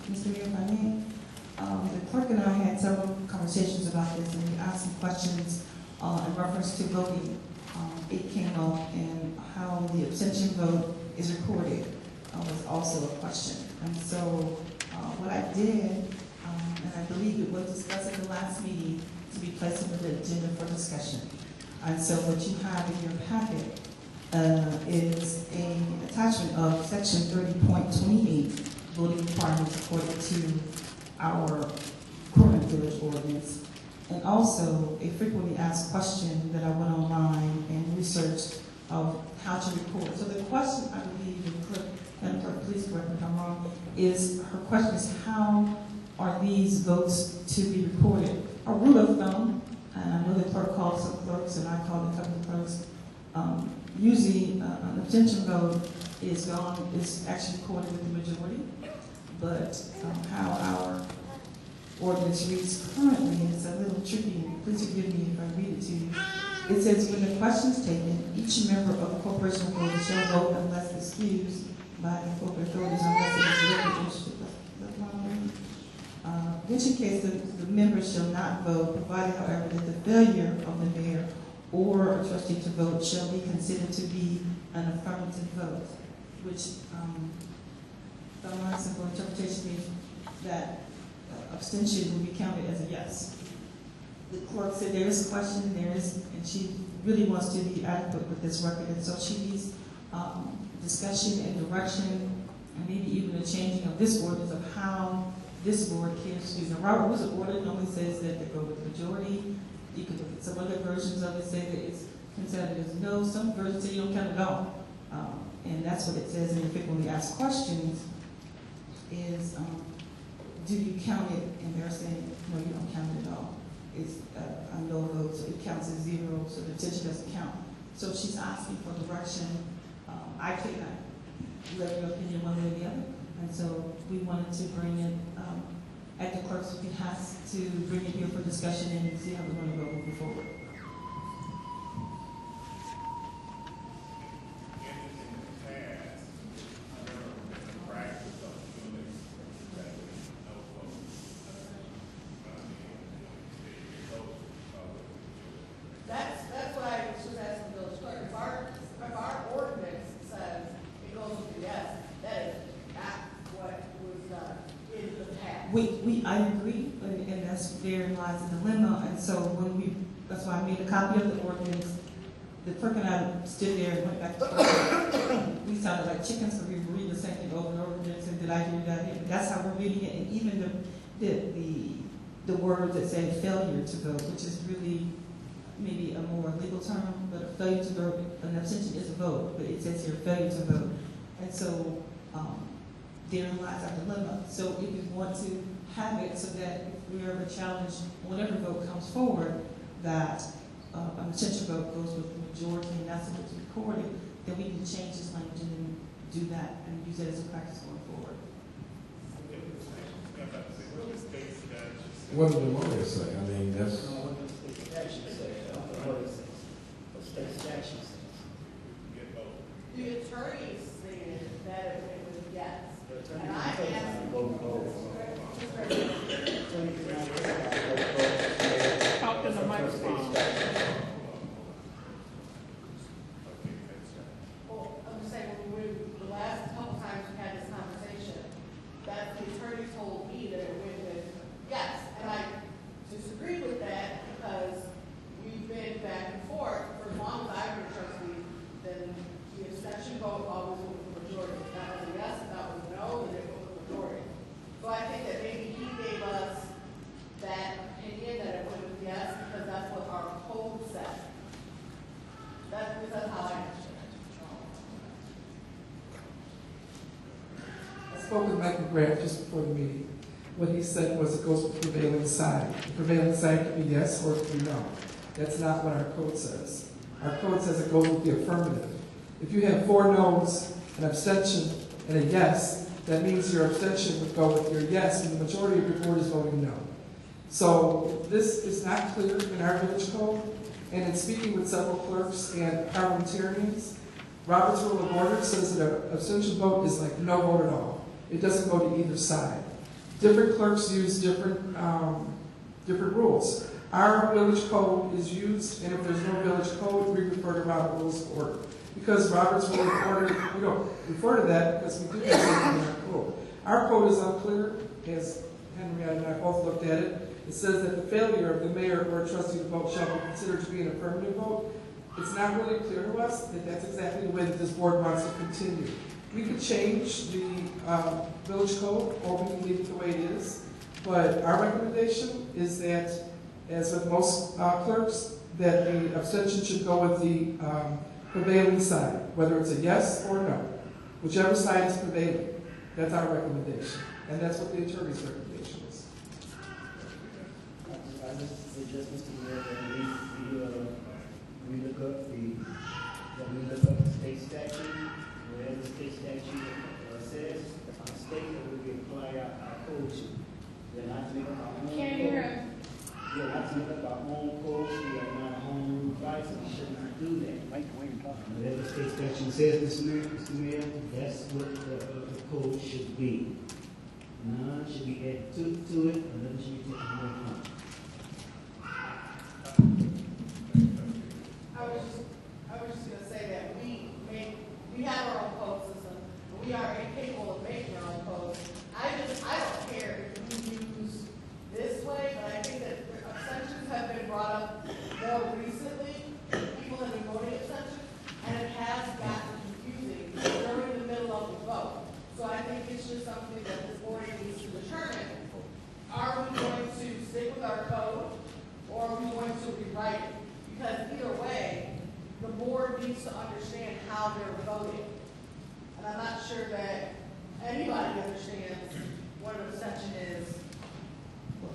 Mr. Mayor, if I may, the clerk and I had several conversations about this, and we asked some questions in reference to voting. It came up, and how the abstention vote is recorded was also a question. And so what I did, and I believe it was discussed at the last meeting, to be placed on the agenda for discussion. And so what you have in your packet is an attachment of section 30.28, voting requirements according to our current village ordinance. And also a frequently asked question that I went online and researched of how to record. So the question, I believe, and please correct me if I'm wrong, is her question is how are these votes to be recorded? A rule of thumb, and I know the clerk called some clerks and I called a couple of clerks, usually an abstention vote is actually recorded with the majority, but how our ordinance reads currently is a little tricky. Please forgive me if I read it to you. It says, when the question is taken, each member of the corporation authority shall vote unless excused by the corporate authorities unless it is directly interested. In which case, the members shall not vote, provided, however, that the failure of the mayor or a trustee to vote shall be considered to be an affirmative vote, which, the my simple interpretation means that abstention will be counted as a yes. The clerk said there is a question, and she really wants to be adequate with this record, and so she needs discussion and direction, and maybe even a changing of this ordinance of how this board cares to use. Now, Robert Rules of Order normally says that they go with the majority. You can look at some other versions of it, say that it's considered as no. Some versions say you don't count it at all. And that's what it says in the frequently asked questions is, do you count it? And they're saying, no, you don't count it at all. It's a no vote, so it counts as zero, so the abstention doesn't count. So she's asking for direction. I cannot let your opinion one way or the other. And so we wanted to bring it at the clerk's, we can ask to bring it here for discussion and see how we're going to go moving forward. That's what I was asking the village clerk. If our ordinance says it goes with the yes, that is not what was done in the past. I agree, and that's therein lies the dilemma. And so that's why I made a copy of the ordinance. The clerk and I stood there and went back to court. We sounded like chickens because we were reading the same thing over and over again. And did I hear that? That's how we're reading it. And even the word that said failure to vote, which is really maybe a more legal term, but a failure to vote, an abstention is a vote, but it says here failure to vote. And so therein lies our dilemma. So if we want to have it so that if we ever challenge whatever vote comes forward, that an abstention vote goes with the majority and that's what's recorded, then we can change this language and then do that and use it as a practice going forward. What do the lawyers say? I mean, that's. The attorney stated that it was yes. And I asked. Talk in the microphone. Well, I'm just saying, the last couple times we had this conversation, that the attorney told me that it went with yes. And I disagree with that because we've been back and forth for as long as I've been trustee, then the abstention vote always went with the majority. If that was a yes, if that was a no, then it went with the majority. So I think that maybe he gave us that opinion that it went with yes because that's what our code said. That's how I understand it. I spoke with Michael Graff just before the meeting. What he said was it goes with the prevailing side. The prevailing side can be yes or it can be no. That's not what our code says. Our code says it goes with the affirmative. If you have 4 no's, an abstention, and a yes, that means your abstention would go with your yes, and the majority of your board is voting no. So this is not clear in our village code, and in speaking with several clerks and parliamentarians, Robert's Rule of Order says that an abstention vote is like no vote at all. It doesn't go to either side. Different clerks use different rules. Our village code is used, and if there's no village code, we refer to Robert's Rules of Order. Because Robert's Rule of Order, we don't refer to that because we do have something in our code. Our code is unclear, as Henrietta and I both looked at it. It says that the failure of the mayor or trustee to vote shall be considered to be an affirmative vote. it's not really clear to us that that's exactly the way that this board wants to continue. We could change the village code, or we can leave it the way it is. But our recommendation is that, as with most clerks, that the abstention should go with the prevailing side, whether it's a yes or no. Whichever side is prevailing, that's our recommendation. And that's what the attorney's recommendation is. I just suggest, Mr. Mayor, that we look up the state statute, wherever the state statute says, state that we apply our code to. We're not to make up our own code. Can't hear him. We're not to make up our own codes. We are not a home rule device, and we should not do that. Whatever the state statute says, Mr. Mayor, that's what the code should be. None should be added to it, and none should be taken away from it. I was just gonna say that we have our own code system, but we are incapable of making our own code. I don't care if we use this way, but I think that abstentions have been brought up more recently. People have been voting abstentions, and it has gotten confusing during the middle of the vote. So I think it's just something that the board needs to determine. Are we going to stick with our code, or are we going to rewrite it? Because either way, the board needs to understand how they're voting. And I'm not sure that anybody understands what an abstention is.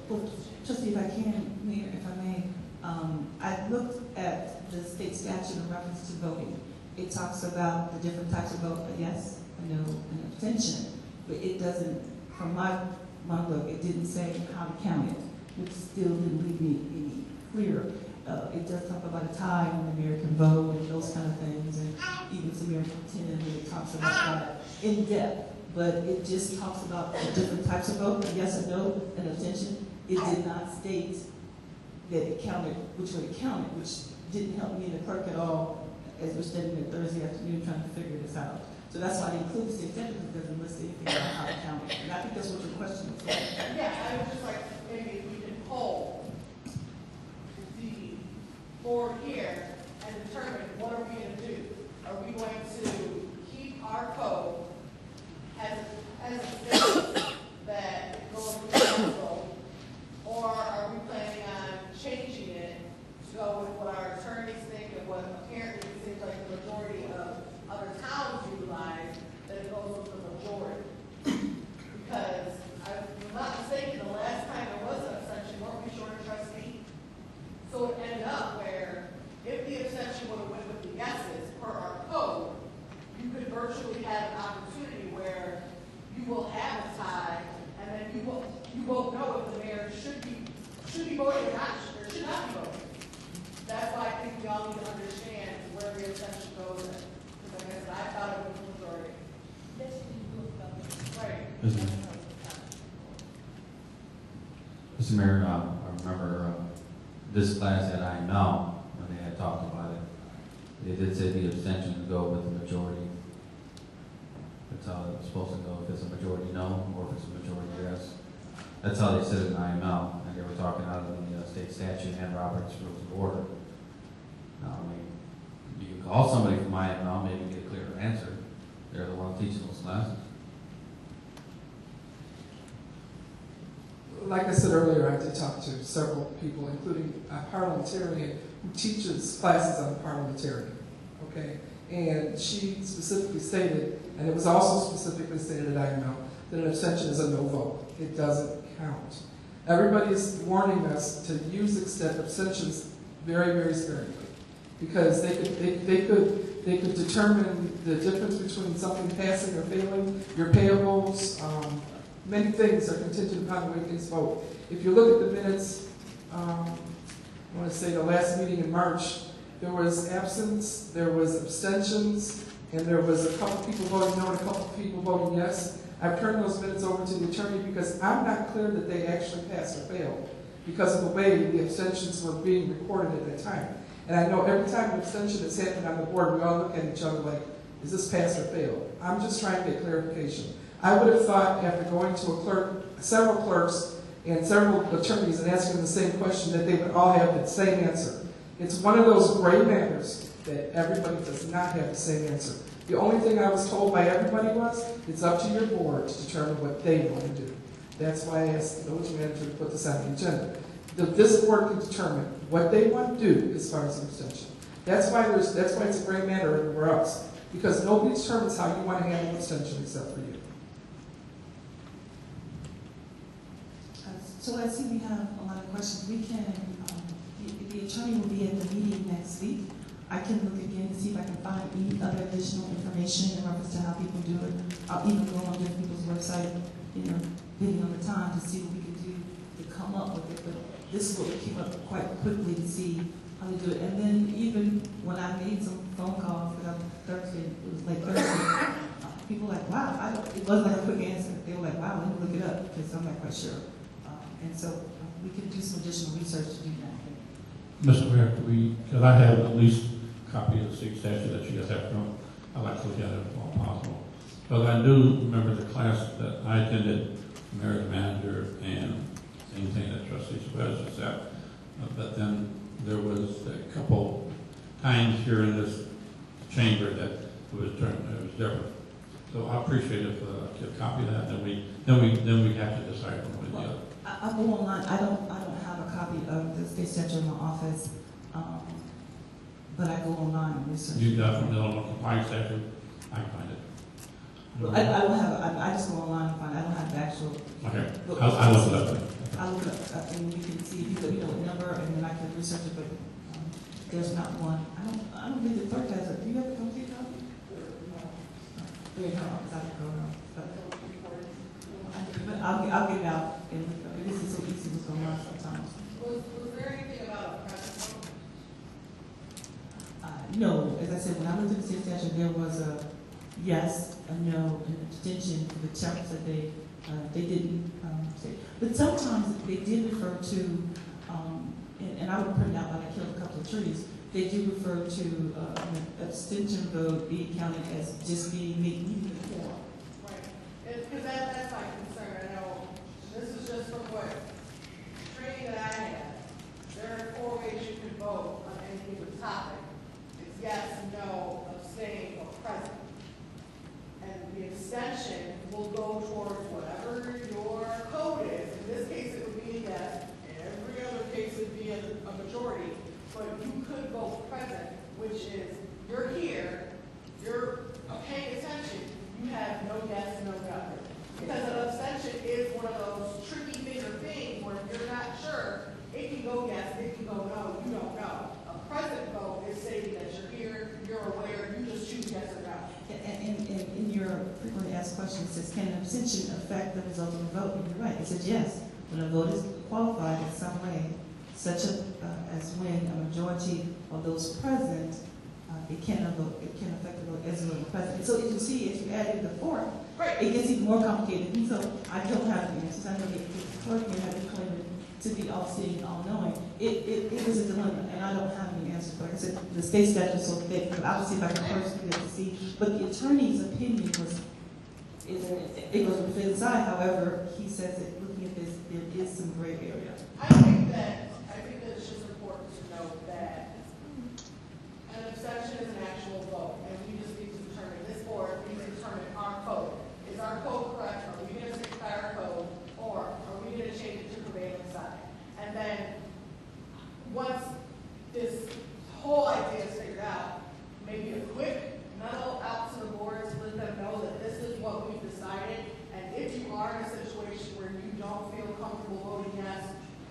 Well, Trustee, if I can, Mayor, if I may, I looked at the state statute in reference to voting. It talks about the different types of vote, a yes, a no, an abstention. But it doesn't, from my look, it didn't say how to count it, which still didn't leave me any clearer. It does talk about a tie on the American vote and those kind of things, and even some American 10, it talks about that in depth. But it just talks about the different types of vote, a yes, a no, an abstention. It did not state that it counted, which way it counted, which didn't help me and the clerk at all as we're studying it Thursday afternoon trying to figure this out. So that's why I included the abstention, because it doesn't list anything about how to count it. And I think that's what your question was for. Yeah, I would just like maybe if we can poll the board here and determine what are we going to do. Are we going to keep our code as a state that goes with the council, or are we planning on changing it to go with what our attorneys think and what apparently seems like the majority of other towns utilize, that it goes with the majority? Because if I'm not mistaken, the last time there was an abstention, weren't we short a trustee? So it ended up where if the abstention would have went with the yeses per our code, you could virtually have an opportunity where you will have a tie, and then you won't know if the mayor should be voting or not, or should not be voting. That's why I think we all need to understand where the abstention goes. Because like I said, I thought it was the majority. Right. Mr. Mayor, I remember this class that I know, when they had talked about it, they did say the abstention would go with the majority. That's how it's supposed to go, if it's a majority no, or if it's a majority yes. That's how they said it in IML, and they were talking out of the state statute and Robert's Rules of Order. Now, I mean, you can call somebody from IML, maybe get a clearer answer. They're the ones teaching those classes. Like I said earlier, I did talk to several people, including a parliamentarian who teaches classes on parliamentarian, okay? And she specifically stated, and it was also specifically stated at IML, that an abstention is a no vote. It doesn't count. Everybody is warning us to use abstentions very, very sparingly, because they could determine the difference between something passing or failing, your payables. Many things are contingent upon the way things vote. If you look at the minutes, I want to say the last meeting in March, there was absence, there was abstentions, and there was a couple people voting no and a couple people voting yes. I've turned those minutes over to the attorney because I'm not clear that they actually passed or failed because of the way the abstentions were being recorded at that time. And I know every time an abstention has happened on the board, we all look at each other like, is this pass or fail? I'm just trying to get clarification. I would have thought after going to a clerk, several clerks and several attorneys and asking them the same question that they would all have the same answer. It's one of those gray matters that everybody does not have the same answer. The only thing I was told by everybody was, it's up to your board to determine what they want to do. That's why I asked the village manager to put this on the agenda. This board can determine what they want to do as far as an extension. That's why it's a gray matter everywhere else. Because nobody determines how you want to handle an extension except for you. So I see we have a lot of questions. We can, the attorney will be at the meeting next week. I can look again to see if I can find any other additional information in reference to how people do it. I'll even go on different people's website, depending on the time, to see what we can do to come up with it. But this is what we came up quite quickly to see how to do it. And then even when I made some phone calls, because Thursday, it was like Thursday, people were like, wow, it wasn't like a quick answer. They were like, wow, let me look it up, because I'm not quite sure. And so we can do some additional research to do that. Mr. Mayor, could I have at least a copy of the state statute that you guys have from? I'd like to look at it if all possible. But I do remember the class that I attended, mayor's manager, and same thing that trustee Supervisor said. But then there was a couple times here in this chamber that it was different. So I appreciate if get a copy of that. Then we have to decide one way or the other. I'll go online. I don't have a copy of the state statute in my office, but I go online and research. You definitely don't know the compliance statute. I can find it. Well, I don't have. I just go online and find. I don't have the actual. Okay. I'll look it up. I'll look it up, and we can see. You let me know what number, and then I can research it. But there's not one. I don't think the clerk has it. Do you have a complete copy? No. But I'll get it out and look it up. This is so easy to go on sometimes. Was there anything about a present vote? No, as I said, when I looked at the state statute, there was a yes, a no, and an abstention for the chunks that they didn't say. But sometimes they did refer to, and I would print out like I killed a couple of trees. They do refer to an abstention vote being counted as just being meeting the quorum. Right, because that's my concern. I know this is just from what training that I had. There are 4 ways you can vote on any given topic. It's yes, no, abstain, or present. And the abstention will go towards whatever your code is. In this case, it would be a yes. In every other case, it would be a majority. But you could vote present, which is you're here, you're paying attention, you have no yes, no no. Because an abstention is one of those tricky finger things where if you're not sure, it can go yes, it can go no, you don't know. A present vote is stating that you're here, you're aware, you just choose yes or no. And in your frequently asked question, it says, can an abstention affect the result of the vote? And you're right, it says yes. When a vote is qualified in some way, such as when a majority of those present, it can affect the vote as well as present. So as you see, if you add in the fourth, it gets even more complicated. And so I don't have the answers. I know the clerk may have been claiming to be all-seeing, all-knowing. It is a dilemma, and I don't have any answers. Like I said, the state statute is so thick, but I'll see if I can personally get to see. But the attorney's opinion it goes with his side. However, he says that looking at this, there is some gray area. I think that it's just important to note that an abstention is an actual vote, and we just need to determine, this board needs to determine our code. Is our code correct? Are we going to stick by our code, or are we going to change it to prevailing side? And then, once this whole idea is figured out, maybe a quick memo out to the board to let them know that this is what we've decided, and if you are in a situation where you don't feel comfortable voting yes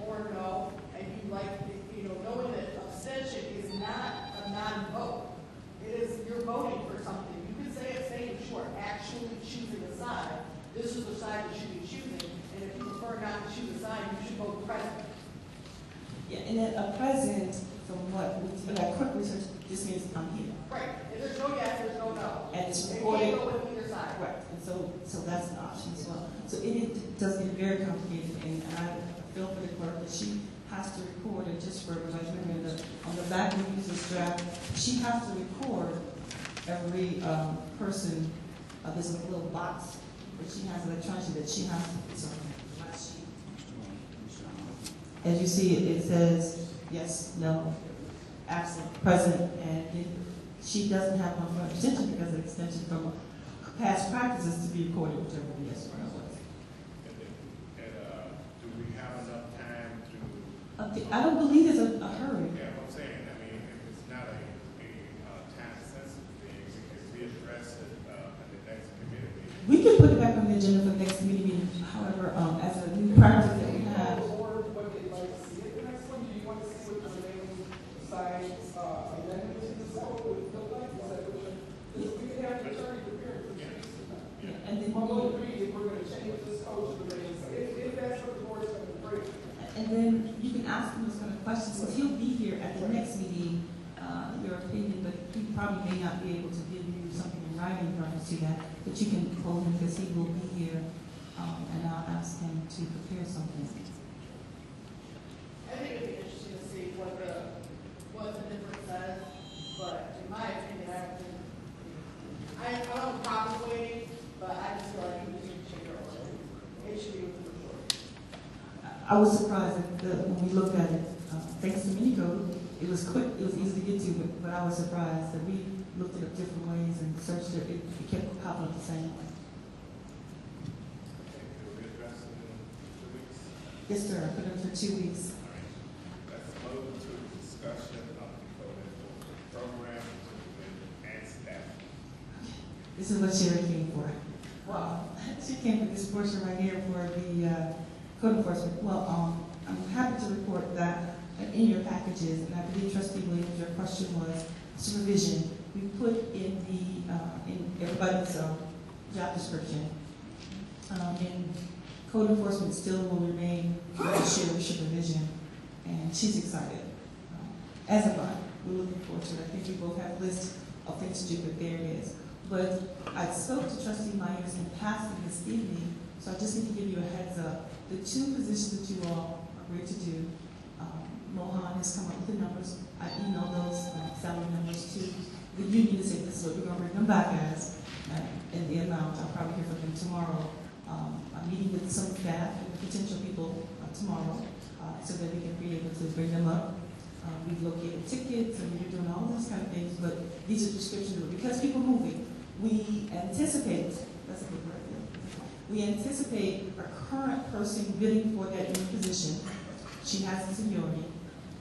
or no, and you like, knowing that abstention is not a non-vote. It is, you're voting for something. You can say abstain, but you are actually choosing a side. This is the side you should be choosing, and if you prefer not to choose a side, you should vote present. Yeah, and then a present, from what I quick research, just means I'm here. Right. If there's no yes, there's no no. And it's You recorded. can't go with either side. Right, and so that's an option as well. So it does get very complicated, and I feel for the clerk that she has to record it just for everybody. Remember, on the back when you use this draft, she has to record every person. There's a little box that she has electronically that she has to. As you see, it says yes, no, absent, present, and she doesn't have one for extension because of extension from past practices to be recorded, whichever the yes or no was. Do we have enough time to? Okay, I don't believe there's a hurry. Yeah, I'm saying, I mean, if it's not a time-sensitive thing, we can readdress it at the next committee meeting. We can put it back on the agenda for the next committee meeting. However, as a new practice that we have. What they'd like to see at the next one, do you want to see what the remaining sides, amendments to the code would look like? Is that what you're, we can have an attorney prepare for this. And then I'm going to agree if we're going to change this code to the remaining sides, if that's what the board's going to bring. And then you can ask him those kind of questions, because he'll be here at the next meeting, your opinion, but he probably may not be able to give you something in writing in reference to that, but you can hold him because he will be here, and I'll ask him to prepare something. I think it'd be interesting to see what the difference says, but in my opinion, I don't have a problem waiting, but I just feel like we need to change our order. It should be with the report. I was surprised that when we looked at it, thanks to Minicode, it was quick, it was easy to get to, but I was surprised that we looked at it different ways and searched it, it kept popping up the same way. Okay, could we address it in 2 weeks? Yes, sir, I put it for 2 weeks. Let's move to discussion of the code enforcement program and staff. This is what Sherry came for. She came for this portion right here for the code enforcement. Well, I'm happy to report that in your packages, and I believe Trustee Williams, your question was supervision. We put in in everybody's job description. In code enforcement still will remain Sherry supervision, and she's excited. As am I. We're looking forward to it. I think we both have lists of things to do, but there it is. But I spoke to Trustee Myers in passing this evening, so I just need to give you a heads up. The 2 positions that you all agreed to do, Mohan has come up with the numbers. I emailed those salary numbers to the union to say this is what we're going to bring them back as, and the amount. I'll probably hear from them tomorrow. I'm meeting with some staff and potential people tomorrow so that we can be able to bring them up. We've located tickets and we're doing all those kind of things, but these are descriptions of it. Because people are moving, we anticipate, that's a good word, we anticipate a current person bidding for that new position. She has the seniority,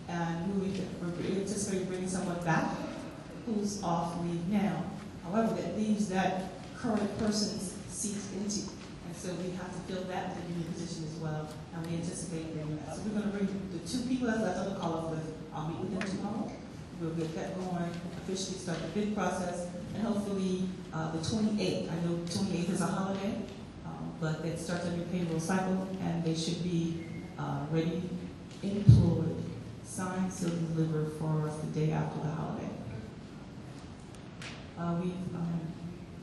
and we're anticipating bringing someone back who's off leave now. However, that leaves that current person's seat empty. And so we have to fill that with a new position as well, and we anticipate bringing that. So we're going to bring the 2 people that's left on the call-off list. I'll meet with them tomorrow. We'll get that going, officially start the bid process, and hopefully the 28th. I know 28th is a holiday, but it starts a new payroll cycle, and they should be ready, employed, signed, sealed, and delivered for us the day after the holiday.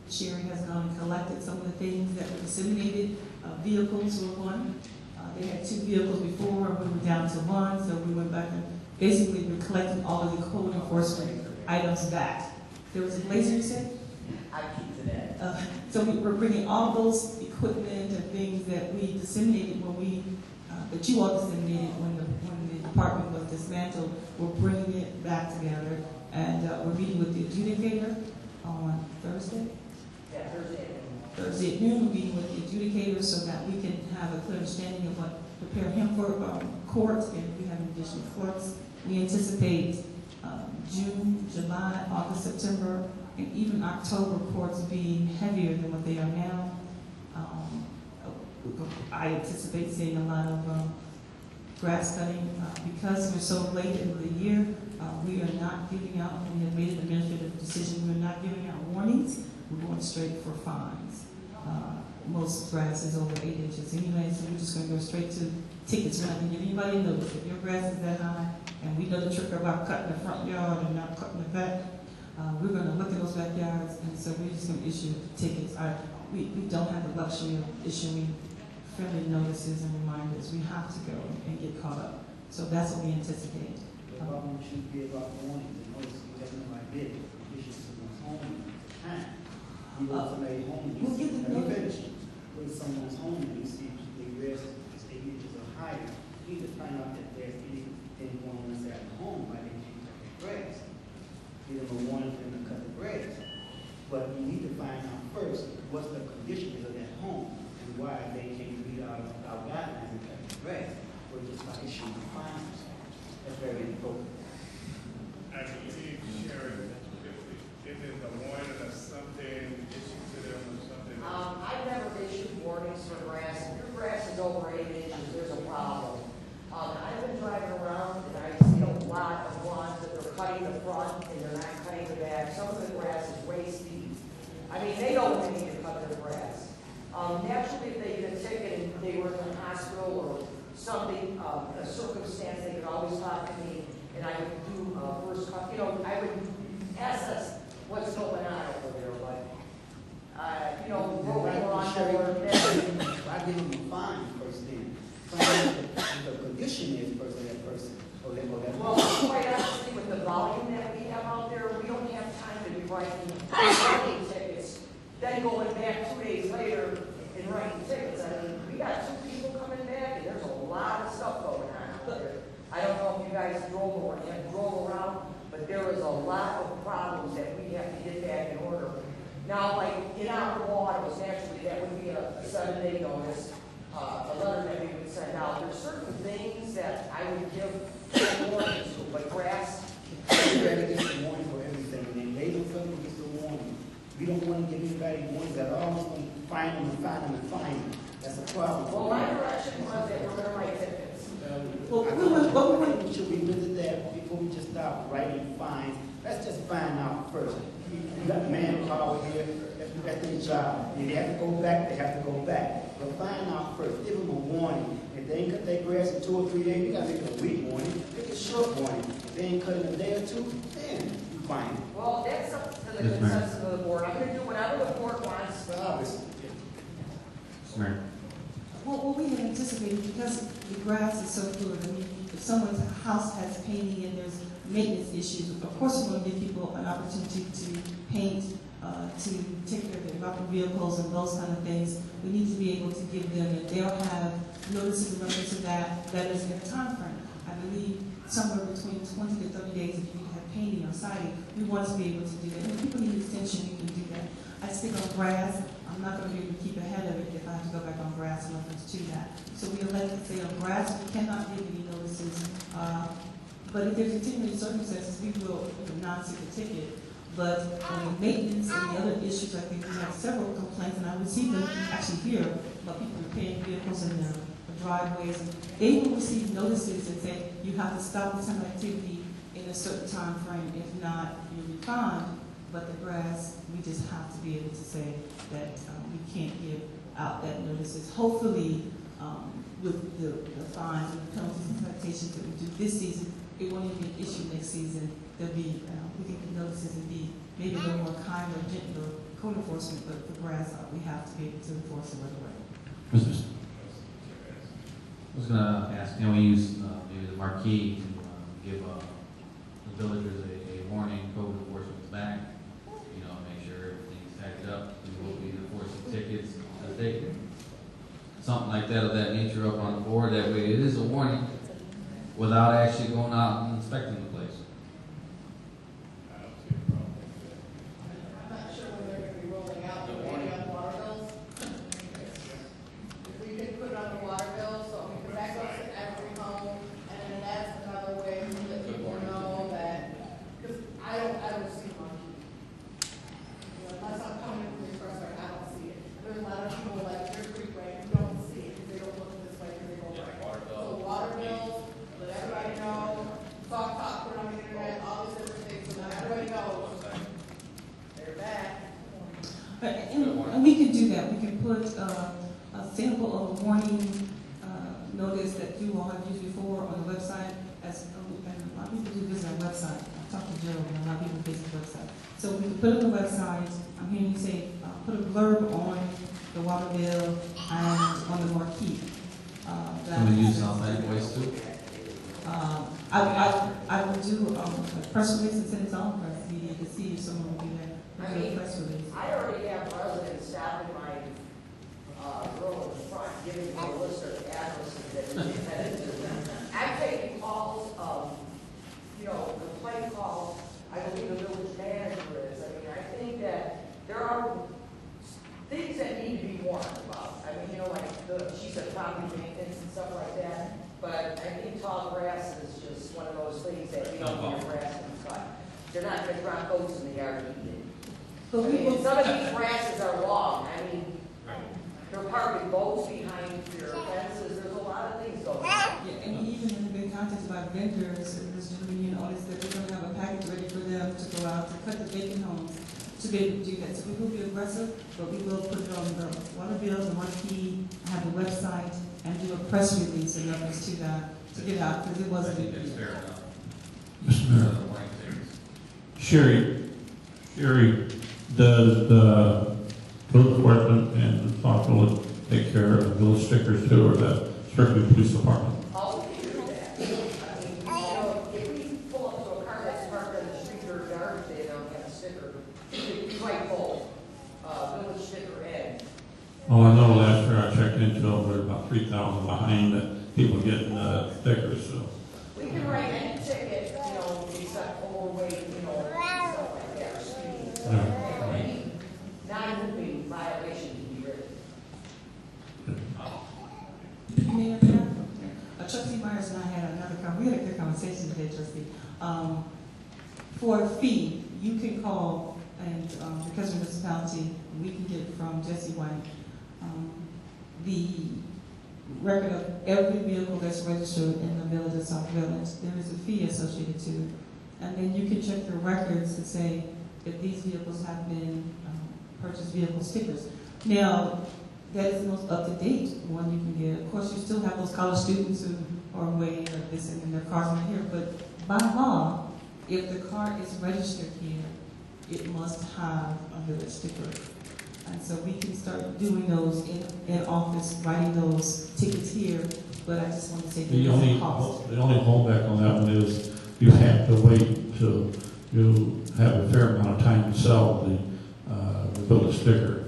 Sherry has gone and collected some of the things that were disseminated. Vehicles were one. They had 2 vehicles before, and we were down to 1, so we went back and basically we're collecting all of the code enforcement items back. There was a blazer, you said? I keep to that. So we're bringing all those equipment and things that we disseminated when we, that you all disseminated when the department was dismantled. We're bringing it back together, and we're meeting with the adjudicator on Thursday. Yeah, Thursday. Thursday at noon, we're meeting with the adjudicator so that we can have a clear understanding of what prepare him for court, and we have additional clerks. We anticipate June, July, August, September, and even October courts being heavier than what they are now. I anticipate seeing a lot of grass cutting because we're so late in the year. We are not giving out. We have made an administrative decision. We're not giving out warnings. We're going straight for fines. Most grass is over 8 inches anyway, so we're just going to go straight to tickets. We're not going to give anybody a notice. If your grass is that high, and we know the trick about cutting the front yard and not cutting the back, we're going to look at those backyards, and so we're just going to issue tickets. We don't have the luxury of issuing friendly notices and reminders. We have to go and get caught up. So that's what we anticipate. The problem should be about warnings and notices. You have no idea if the issue someone's home at the time. You want somebody home, you We'll see, get the let me notice. finish. When someone's home and you see the grass is 8 inches or higher, you need to find out that there's anything going on inside the home, why they can't cut the grass. give them a warning for them to cut the grass. But you need to find out first what's the conditions of that home and why they can't meet our guidelines and cut the grass, or just by issuing fines. That's very important. I believe, Sharon, if it's a warning or something, issue to them or something. I've never issued warnings for grass. If your grass is over 8 inches, there's a problem. I've been driving around and I see a lot of lawns that they're cutting the front and they're not cutting the back. Some of the grass is waist deep. I mean, they know when they need to cut their grass. Naturally, if they get a ticket and they were in the hospital or something, a circumstance, they could always talk to me and I would do first cut. You know, I would assess what's going on over there, but you know, rolling on or I give them a fine first then. Find what the condition is first of that person. well, quite honestly, with the volume that we have out there, we don't have time to be writing parking tickets, then going back 2 days later and writing tickets. I mean, we got 2 people coming back, and there's a lot of stuff going on out there. I don't know if you guys drove around, but there is a lot of problems that we have to get back in order. Now, like in our water, was naturally that would be a 7-day notice, a letter that we would send out. There's certain things that I would give warnings to, but grass. Everybody gets a warning for everything, and then they themselves gets a warning. We don't want to give anybody warnings that are always going to find them and find them and find them. That's a problem. Well, my direction was that we're going to write tickets. I think we should revisit that before we just start writing fines. Let's just find out first. You got manpower here, that's their job. If they have to go back, they have to go back. But find out first, give them a warning. If they ain't cut their grass in 2 or 3 days, you gotta make a week warning, make a short warning. If they ain't cut in a day or 2, then you fine. Well, that's up to the consensus of the board. I'm going to do whatever the board wants. But obviously, Mr. Mayor. Well, what we had anticipated, because the grass is so fluid, I mean, if someone's house has painting and there's maintenance issues, of course we want to give people an opportunity to paint, to take care of their vehicles and those kind of things. We need to be able to give them, and they'll have notices in reference to that is in a time frame. I believe somewhere between 20 to 30 days if you have painting or siding, we want to be able to do that. And if people need extension, we can do that. I stick on grass. I'm not going to be able to keep ahead of it if I have to go back on grass in reference to that. So we elected to say on grass, we cannot give any notices. But if there's continuing circumstances, we will not see the ticket. But on maintenance and the other issues, I think we have several complaints, and I received them actually here about people repairing vehicles in their driveways. And they will receive notices that say you have to stop this kind of activity in a certain time frame. If not, you'll be fined. But the grass, we just have to be able to say that we can't give out that notices. Hopefully, with the fines and the penalties and citations that we do this season, it won't even be an issue next season. There'll be, we can give notices and be maybe a little more kind or gentler code enforcement, but for grass, we have to be able to enforce it right away. Mr. I was going to ask, can we use maybe the marquee to give the villagers a warning, code enforcement's back, make sure everything's tagged up, we will be enforcing tickets as they do. Something like that of that nature up on the board, that way it is a warning without actually going out and inspecting the place. I'm not sure when they're going to be rolling out, but maybe on water bills. If we could put it on the water bill, so because that goes to every home, and then that's another way to let people know that, because I don't see money. Unless I'm coming from the expressway, I don't see it. There's a lot of people like your freeway who don't see it, because they don't look this way, because they go right. So water bills, let everybody know, talk, put it on the internet, all these different things, so now everybody knows. They're back. And we can do that. We can put a sample of a warning notice that you all have used before on the website. And a lot of people do visit our website. I talked to Joe, and a lot of people visit the website. So we can put it on the website. I'm hearing you say put a blurb on the water bill and on the marquee. Can we use all that voice too? I will do a press release and send it to all press media to see if someone will be there. Press release. I already have residents stopping my room in front, giving me a list of addresses that we headed to. I'm taking calls, complaint calls. I believe the village They're not gonna drop goats in the yard eating. But I we mean, will, some of these grasses are long, I mean, they're parking boats behind your fences, there's a lot of things going on. yeah, and we even have been contacted by vendors, and this gentleman, you noticed that they're gonna have a package ready for them to go out to cut the vacant homes to be able to do that. So we will be aggressive, but we will put it on the water bills, the marquee, have the website, and do a press release in reference to that, to get out, because it I wasn't. think that's fair enough. Mr. Mayor. Sherry, does the village department and Sauk Village take care of village stickers too, or is that strictly police department? All we do that. I mean, you know, if we pull up to a car that's parked on the street or yard, they don't have a sticker. You might pull, village sticker in. Oh, I know last year I checked into them, we're about 3,000 behind that people getting stickers, so. We can write any ticket, you know, except overweight, you know, stuff like that, or speeding. Any non-moving violation can be written. Mayor, Trustee Myers and I had we had a good conversation today, Trustee. For a fee, you can call, and because we're a municipality, we can get from Jesse White the record of every vehicle that's registered in the village of Sauk Village. There is a fee associated to it. And then you can check the records to say if these vehicles have been purchased vehicle stickers. Now, that is the most up-to-date one you can get. Of course, you still have those college students who are away or this and their cars are here, but by law, if the car is registered here, it must have a village sticker. And so we can start doing those in office, writing those tickets here, but I just want to say The there's only a cost. holdback on that one is you have to wait till you have a fair amount of time to sell the village sticker.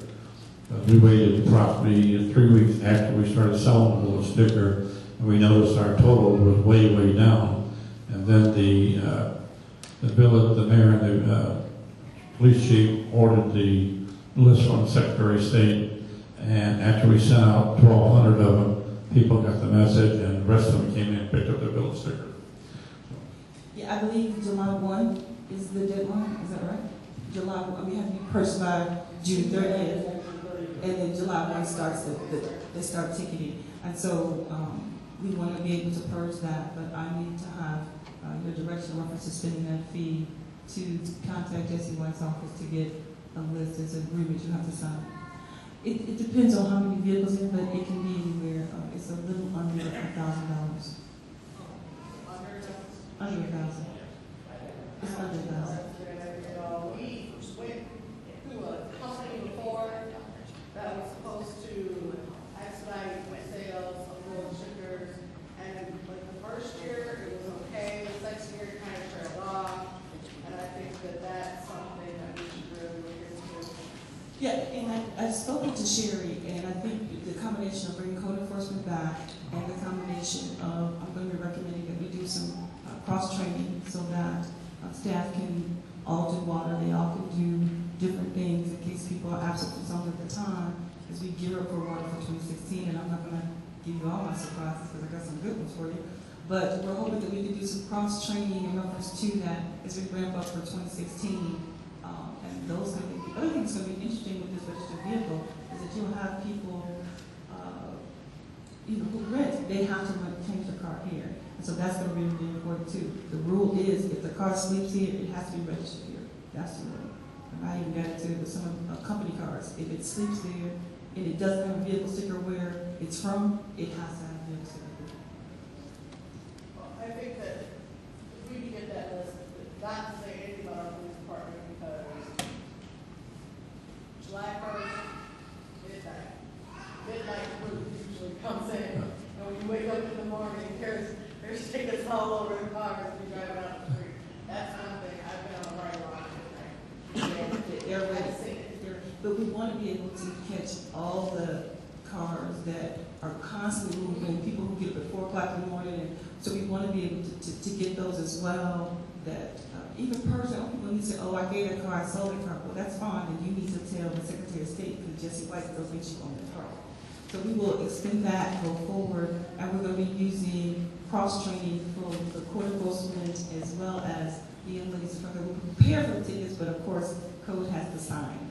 We waited approximately 3 weeks after we started selling the village sticker, and we noticed our total was way, way down. And then the mayor and the police chief ordered the list from the Secretary of State, and after we sent out 1,200 of them, people got the message, and the rest of them came in and picked up their village sticker. Yeah, I believe July 1 is the deadline, is that right? July 1, we have to be purchased by June 30th, and then July 1 starts, they start ticketing. And so we want to be able to purge that, but I need to have your direction reference to spending that fee to contact Jesse White's office to get a list. It's an agreement you have to sign. It depends on how many vehicles in, but it can be anywhere. It's a little under $1,000. Under 1,000. It's under 1,000. We went to a company before that was supposed to expedite sales of little stickers, and like the first year it was okay, the second year it kind of trailed off, and I think that that's something that we should really look into. Yeah, and I've spoken to Sherry, and I think the combination of bringing code enforcement back and the combination of, I'm going to be recommending that we do some cross-training so that staff can all do water, they all can do different things in case people are absent from zones at the time as we gear up for water for 2016, and I'm not going to give you all my surprises because I got some good ones for you. But we're hoping that we can do some cross-training in reference to that as we ramp up for 2016. And those are the other thing that's going to be interesting with this registered vehicle is that you'll have people, who rent, they have to change their car here. And so that's going to be really important too. The rule is if the car sleeps here, it has to be registered here. That's the rule. And I even got it to with some of company cars. If it sleeps there and it doesn't have a vehicle sticker where it's from, it has to have a vehicle sticker. Well, I think that if we can get that list, not to say anything about our police department, because July 1st, midnight group usually comes in, and when you wake up in the morning, there's tickets all over the cars as you drive out the street. That's one thing, I've been on a ride along But we want to be able to catch all the cars that are constantly moving, people who get up at 4 o'clock in the morning. And so we want to be able to get those as well. That even personal people need to say, oh, I gave a car, I sold a car. Well, that's fine, and you need to tell the Secretary of State because Jesse White still thinks you own the car. So we will extend that, go forward, and we're going to be using cross-training for the court enforcement as well as the young ladies from the prepare for the tickets, but of course, code has to sign.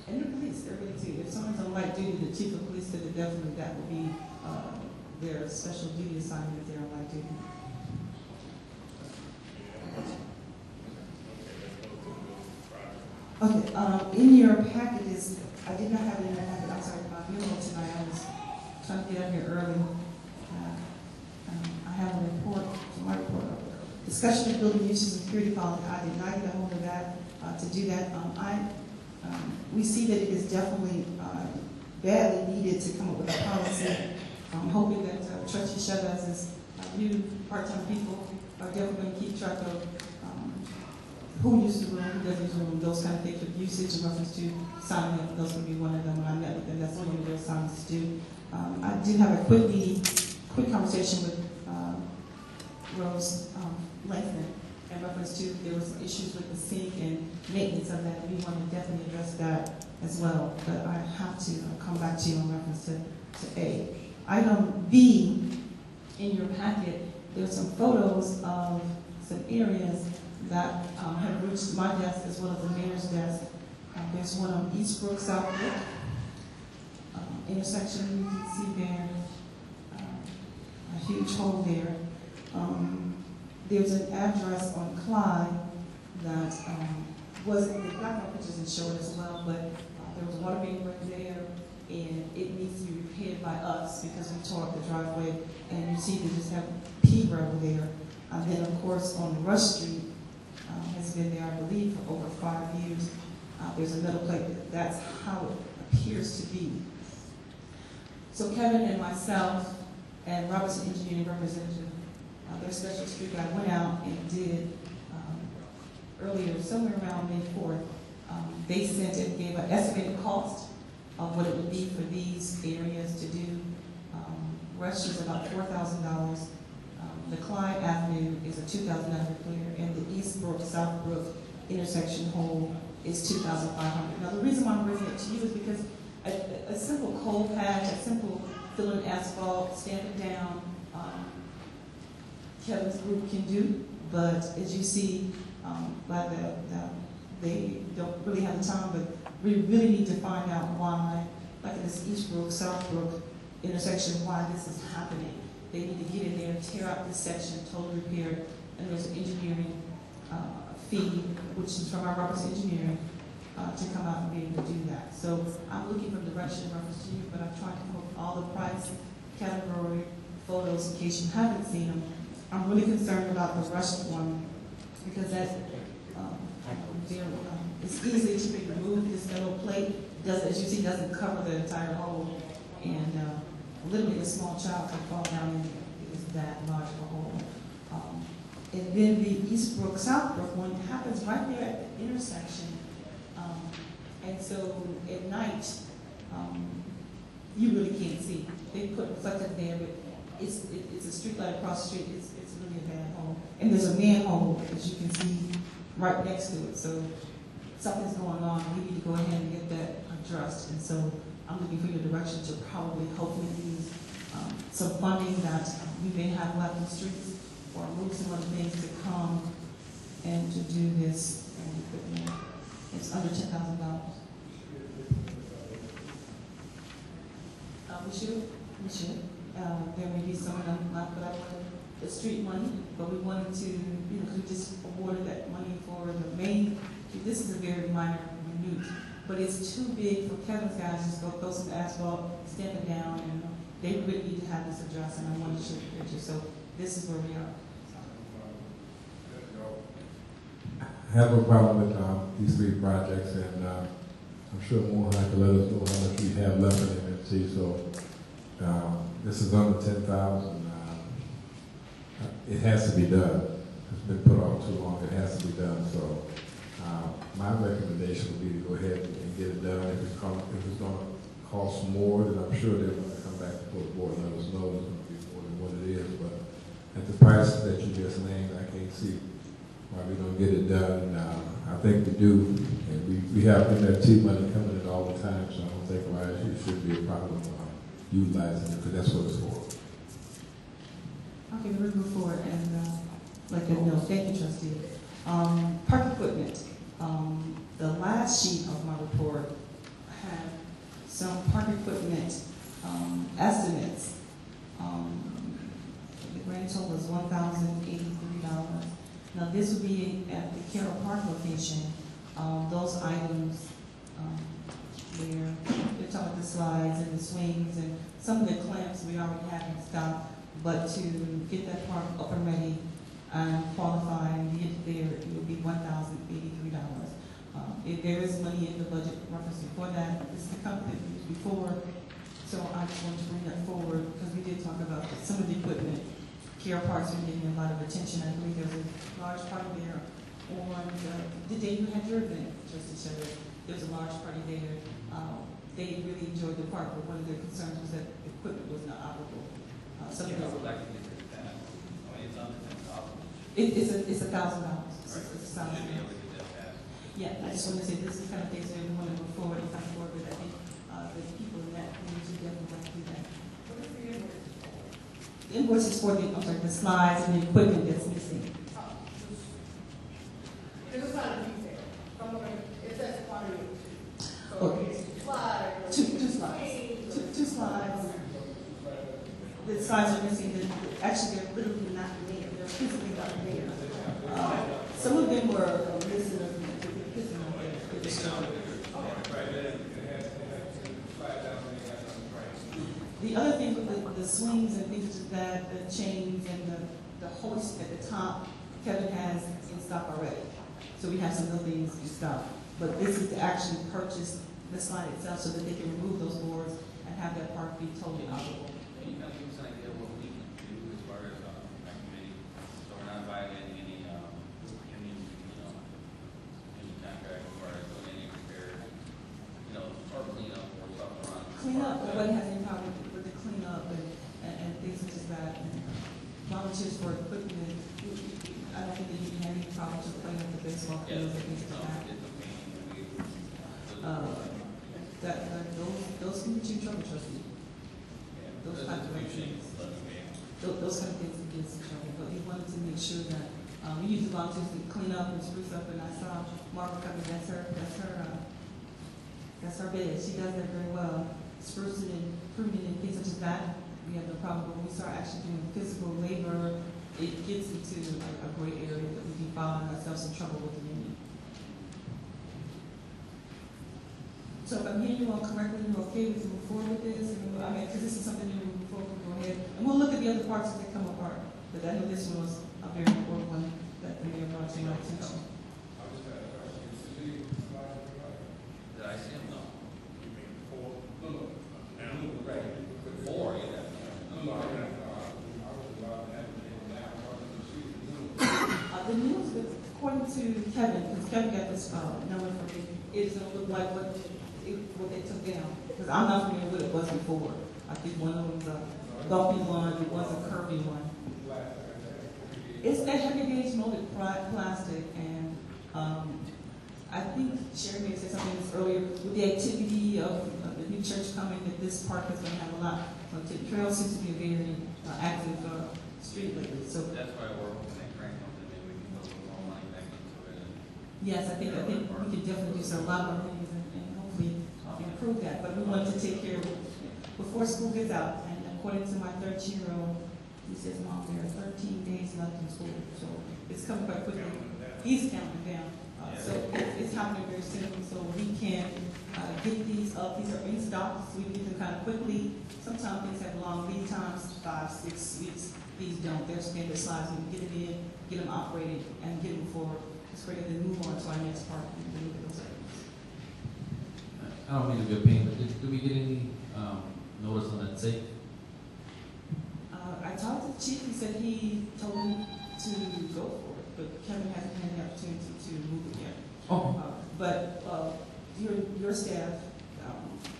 And the police, they're really too. If someone's on light duty, the chief of police said that definitely that would be their special duty assignment if they're on light duty. Okay, in your packet is, I did not have it in your packet, I'm sorry, about memo tonight, I was trying to get up here early. I have a report, my report, discussion of building uses and security policy. I did not get a hold of that, to do that. We see that it is definitely badly needed to come up with a policy. I'm hoping that Trustee Chavez's new part-time people are definitely going to keep track of who uses the room, who doesn't use the room, those kind of things, with usage in reference to signing up. Those would be one of them when I met with them. That's one of their assignments to do. I did have a quick conversation with Rose Langston in reference to there were some issues with the sink and maintenance of that. We want to definitely address that as well. But I have to come back to you in reference to A. Item B, in your packet, there's some photos of some areas that have reached my desk as well as the mayor's desk. There's one on Eastbrook, Southbrook intersection. You can see there a huge hole there. There's an address on Clyde that wasn't, the background pictures didn't show it as well, but there was water being run there, and it needs to be repaired by us because we tore up the driveway, and you see they just have pea gravel there. And then, of course, on Rush Street, has been there, I believe, for over 5 years. There's a metal plate. That's how it appears to be. So Kevin and myself and Robertson Engineering representative, their special street guy, went out and did earlier, somewhere around May 4th. They sent and gave an estimated cost of what it would be for these areas to do. Rush is about $4,000. The Clyde Avenue is a $2,000 clear, and the Eastbrook, Southbrook intersection hole is $2,500. Now, the reason why I'm bringing it to you is because a simple coal patch, a simple fill in asphalt, stamp it down, Kevin's group can do, but as you see, by they don't really have the time, but we really need to find out why, like in this Eastbrook, Southbrook intersection, why this is happening. They need to get in there, tear out this section, totally repair it, and there's an engineering fee, which is from our Robertson Engineering, to come out and be able to do that. So I'm looking for direction in reference to you, but I'm trying to put all the price category photos in case you haven't seen them. I'm really concerned about the Rush one because that's it's easy to be removed. This metal plate doesn't, as you see, doesn't cover the entire hole, and literally a small child can fall down in it. It's that large of a hole. And then the Eastbrook, Southbrook one happens right there at the intersection. And so at night, you really can't see. They put reflectors there, but it's a street light across the street. It's really a bad hole. And there's a manhole, as you can see, right next to it. So something's going on. We need to go ahead and get that addressed. And so I'm looking for your direction to probably hopefully use some funding that we may have left in the streets or move some other things to come and to do this. And it's under $10,000. We should. There may be some of them left, but I wanted the street money, but we wanted to, because we just awarded that money for the main. This is a very minor, minute, but it's too big for Kevin's guys to just go throw some asphalt, stamp it down, and they really need to have this addressed, and I wanted to show the picture. So this is where we are. I have no problem with these 3 projects, and I'm sure Mohan can let us know how much we have left in MMT. So this is under 10,000. It has to be done. It's been put off too long. It has to be done. So my recommendation would be to go ahead and get it done. If it's going to cost more, then I'm sure they're going to come back to the board and let us know it's going to be more than what it is. But at the prices that you just named, I can't see why we don't get it done. I think we do, and we have MFT money coming in all the time, so I don't think why it should be a problem utilizing it, because that's what it's for. Okay, we'll move forward and let them know. Thank you, Trustee. This would be at the Carroll Park location. Those items, where they're talking about the slides and the swings and some of the clamps we already have in stock, but to get that park up and ready and qualify and get there, it would be $1,083. If there is money in the budget referencing for that, this is the company that we used before, so I just wanted to bring that forward because we did talk about some of the equipment. Care Parks been getting a lot of attention. I believe there's a large party there on the day you had your event, Trustee Shevers. There was a large party there. They really enjoyed the park, but one of their concerns was that the equipment was not operable. I would like to get rid of that. I mean, it's under $10,000. It's $1,000. It's Should be able to $1,000. get that passed. Yeah, I just want to say this is the kind of things that we want to move forward and come forward with. I think the people in that community definitely want to do that. The invoice is for the slides and the equipment that's missing. It's not a detail. It says quantity. So Okay. it's slide. Two slides. Two slides. The slides are missing. Actually, they're literally not there. They're physically not there. Some of them were missing. The other thing with the swings and things like that, the chains and the hoist at the top, Kevin has in stock already. So we have some of those things in stock. But this is to actually purchase the slide itself so that they can remove those boards and have that park be totally operable. Can you kind of give us an idea of what we can do as far as our committee, so we're not violating any contract as far as doing any repairs, or cleanup or stuff around. Clean up, nobody has any problem with the cleanup and things such as that. And volunteers for equipment, I don't think that you can have any problems with cleaning up the baseball fields and things like that. Those can get you in trouble, trustee. Those kind of things. Those kind of things can get us in trouble. But we wanted to make sure that we use the volunteers to clean up and spruce up. And I saw Margaret coming. That's her bed. She does that very well. Sprucing and pruning and things such as that, we have no problem. But when we start actually doing physical labor, it gets into a gray area that we can find ourselves in trouble with the union. So if I'm hearing you all correctly, you're okay with move forward with this? I mean, because this is something that we move forward, go ahead. And we'll look at the other parts as they come apart. But I know this one was a very important one that the mayor brought to my attention. Did I see him? No. The news, according to Kevin, because Kevin got this number from me, it's going to look like what they took down. Because I'm not familiar with it was before. I think one of them was a bumpy one, it was a curvy one. It's that heavy gauge molded plastic, and I think Sherry may have said something earlier with the activity of the new church coming, that this park is going to have a lot. The trail seems to be a very active street lately. So that's why we're hoping that grant comes in, maybe we can put a little more money back into it. yes, I think we can definitely do so. A lot more things and hopefully improve that. But we wanted to take care of it before school gets out. And according to my 13-year-old, he says, Mom, there are 13 days left in school. So it's coming quite quickly. He's counting down. So it's happening very soon. So we can get these up. These are in stock, so we can get them kind of quickly. Sometimes things have long lead times, 5-6 weeks. These don't. They're standard slides. We can get it in, get them operated, and get them forward. It's ready to move on to our next part and deliver those items. I don't mean to be a pain, but did we get any notice on that safe? I talked to the chief. He said he told him to go for it, but Kevin hasn't had the opportunity to move it yet. Oh. But your staff,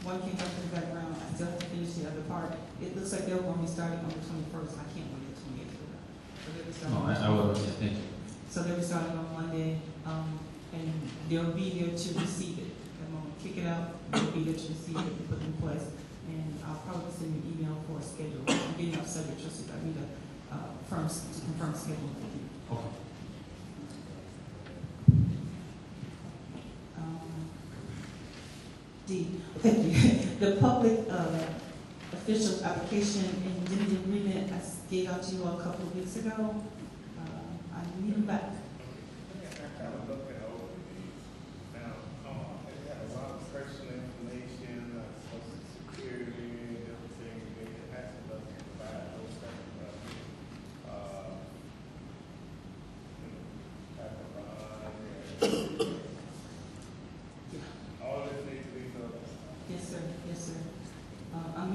one came back to the background. I still have to finish the other part. It looks like they're going to be starting on the 21st. I can't wait till 28th for that. So they'll be starting. I would, yeah, thank you. So they'll be starting on Monday, and they'll be there to receive it. I'm going to kick it out. They'll be there to receive it and put it in place. And I'll probably send you an email for a schedule. I'm getting off subject, trustees. I need a firm to confirm schedule with you. Okay. Thank you. The public officials application and indemnity agreement I gave out to you all a couple of weeks ago. I need them back.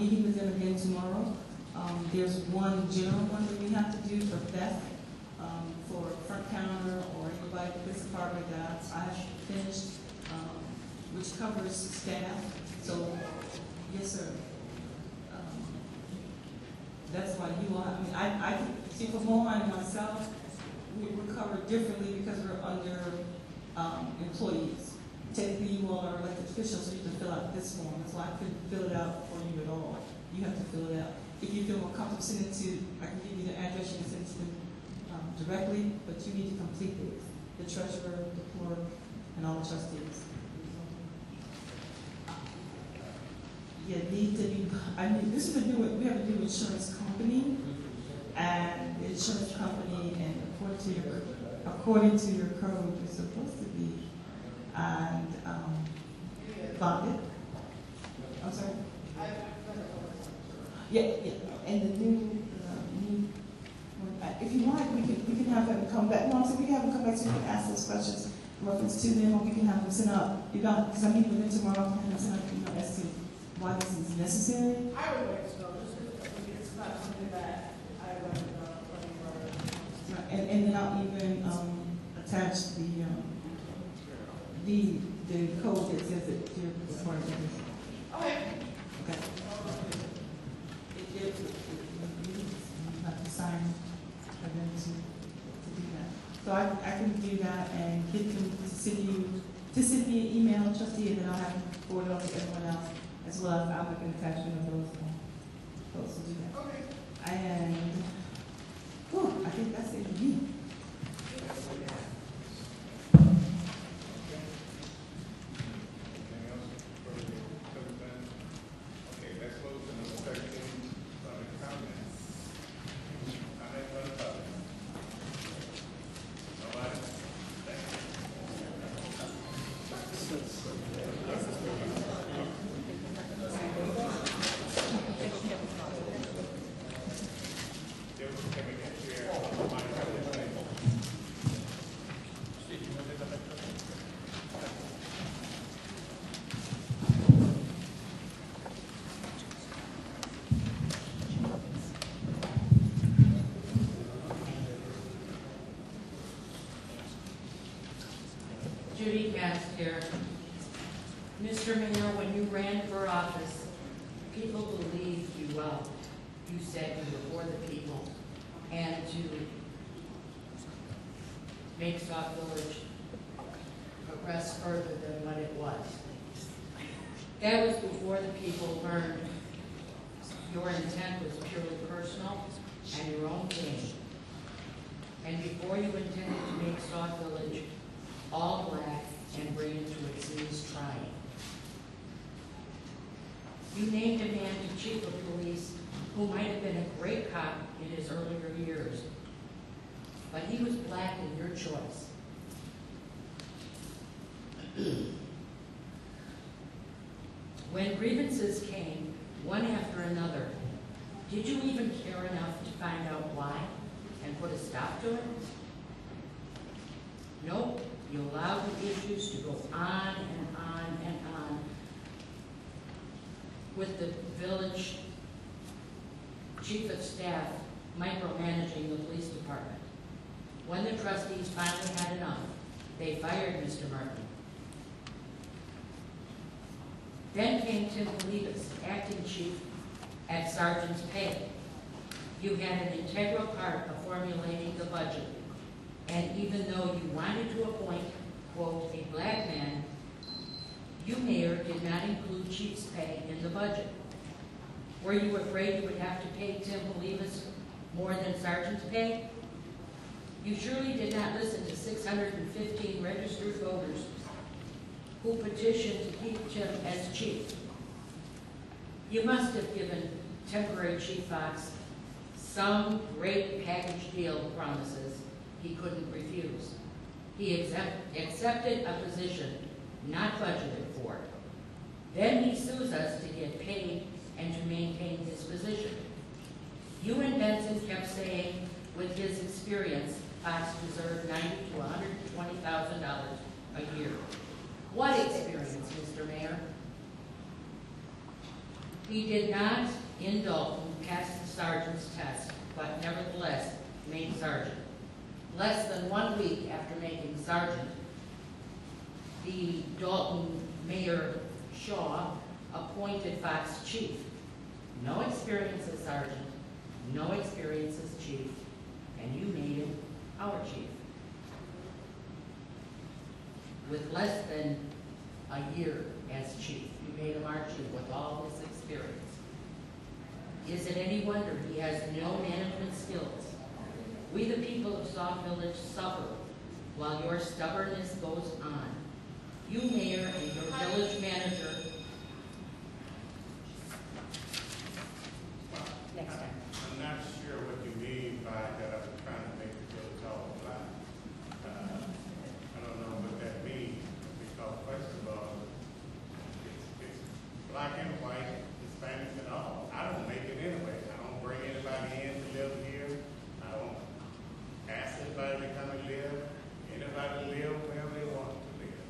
meeting with them again tomorrow. There's one general one that we have to do for theft, for front counter or anybody in this department that I have finished, which covers staff. So, yes, sir. That's why you all, I see for Mohan and myself, we're covered differently because we're under employees. Technically, you all are elected officials, so you have to fill out this form. That's why I couldn't fill it out for you at all. You have to fill it out. If you feel more comfortable sending it to, I can give you the address, you can send it to them directly, but you need to complete it. The treasurer, the clerk, and all the trustees. Yeah, need to be, this is a new, we have a new insurance company, and the insurance company, and according to your code, you're supposed to be, and, bonded. I'm sorry? Yeah, and the new, if you want, we can have them come back. No, so we can have them come back so you can ask those questions in reference to them, or we can have them send out, because I'm meeting with them tomorrow, I can have them send out, as to why this is necessary. I would like to know, it's not something that I would like to know. Right, and then I'll even attach the code that says that you're part of this. Okay. Okay. You have to sign for them to do that. So I can do that and get them to send me an email, trustee, and then I'll have them forward it on to everyone else, as well as I'll make an attachment of those to do that. Okay. And, I think that's it for me. Judy Cast here. Mr. Mayor, when you ran for office, people believed you well. You said you were for the people and to make Sauk Village progress further than what it was. That was before the people learned your intent was purely personal and your own gain. And before you intended to make Sauk Village all black and bring it to its knees trying. You named a man to chief of police who might have been a great cop in his earlier years, but he was black in your choice. When grievances came, one after another, did you even care enough to find out why and put a stop to it? Nope. You allowed the issues to go on and on and on with the village chief of staff micromanaging the police department. When the trustees finally had enough, they fired Mr. Martin. Then came Tim Polivas, acting chief at sergeant's pay. You had an integral part of formulating the budget. And even though you wanted to appoint, quote, a black man, you, Mayor, did not include chief's pay in the budget. Were you afraid you would have to pay Tim Polivas more than sergeant's pay? You surely did not listen to 615 registered voters who petitioned to keep Tim as chief. You must have given temporary Chief Fox some great package deal promises he couldn't refuse. He accepted a position not budgeted for. Then he sues us to get paid and to maintain his position. You and Benson kept saying with his experience, Fox deserved $90,000 to $120,000 a year. What experience, Mr. Mayor? He did not, in Dalton, pass the sergeant's test, but nevertheless made sergeant. Less than 1 week after making sergeant, the Dalton Mayor Shaw appointed Fox chief. No experience as sergeant, no experience as chief, and you made him our chief. With less than a year as chief, you made him our chief with all this experience. Is it any wonder he has no management skills? We, the people of Sauk Village, suffer while your stubbornness goes on. You, Mayor, and your village manager. Next time. I'm not sure what you mean by that I'm trying to make the village all black. I don't know what that means, because first of all, it's black and white, Hispanics and all. I don't make it anyway. I don't bring anybody in to live here. I don't ask anybody to come and live. Anybody live wherever they want to live.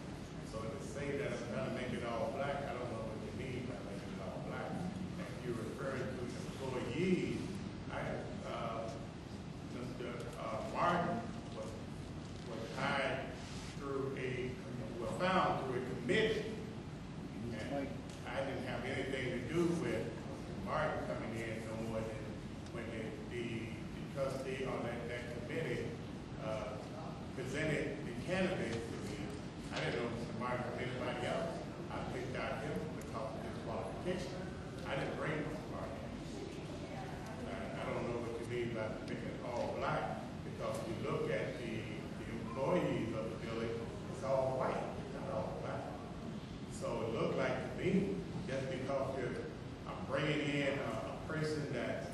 So to say that I'm trying to make it all black, I don't know what you mean by making it all black. If you're referring to employees, Mr. Martin was hired through found through a committee. And I didn't have anything to do with Martin coming in no more than when the trustee on that committee presented the candidates to me. I didn't know Mr. Martin or anybody else. I picked out him because of his qualification. I didn't bring Mr. Martin. I don't know what you mean by making it all black, because if you look at the employees of the village, it's all white, not all black. So it looked like to me, just because I'm bringing in a person that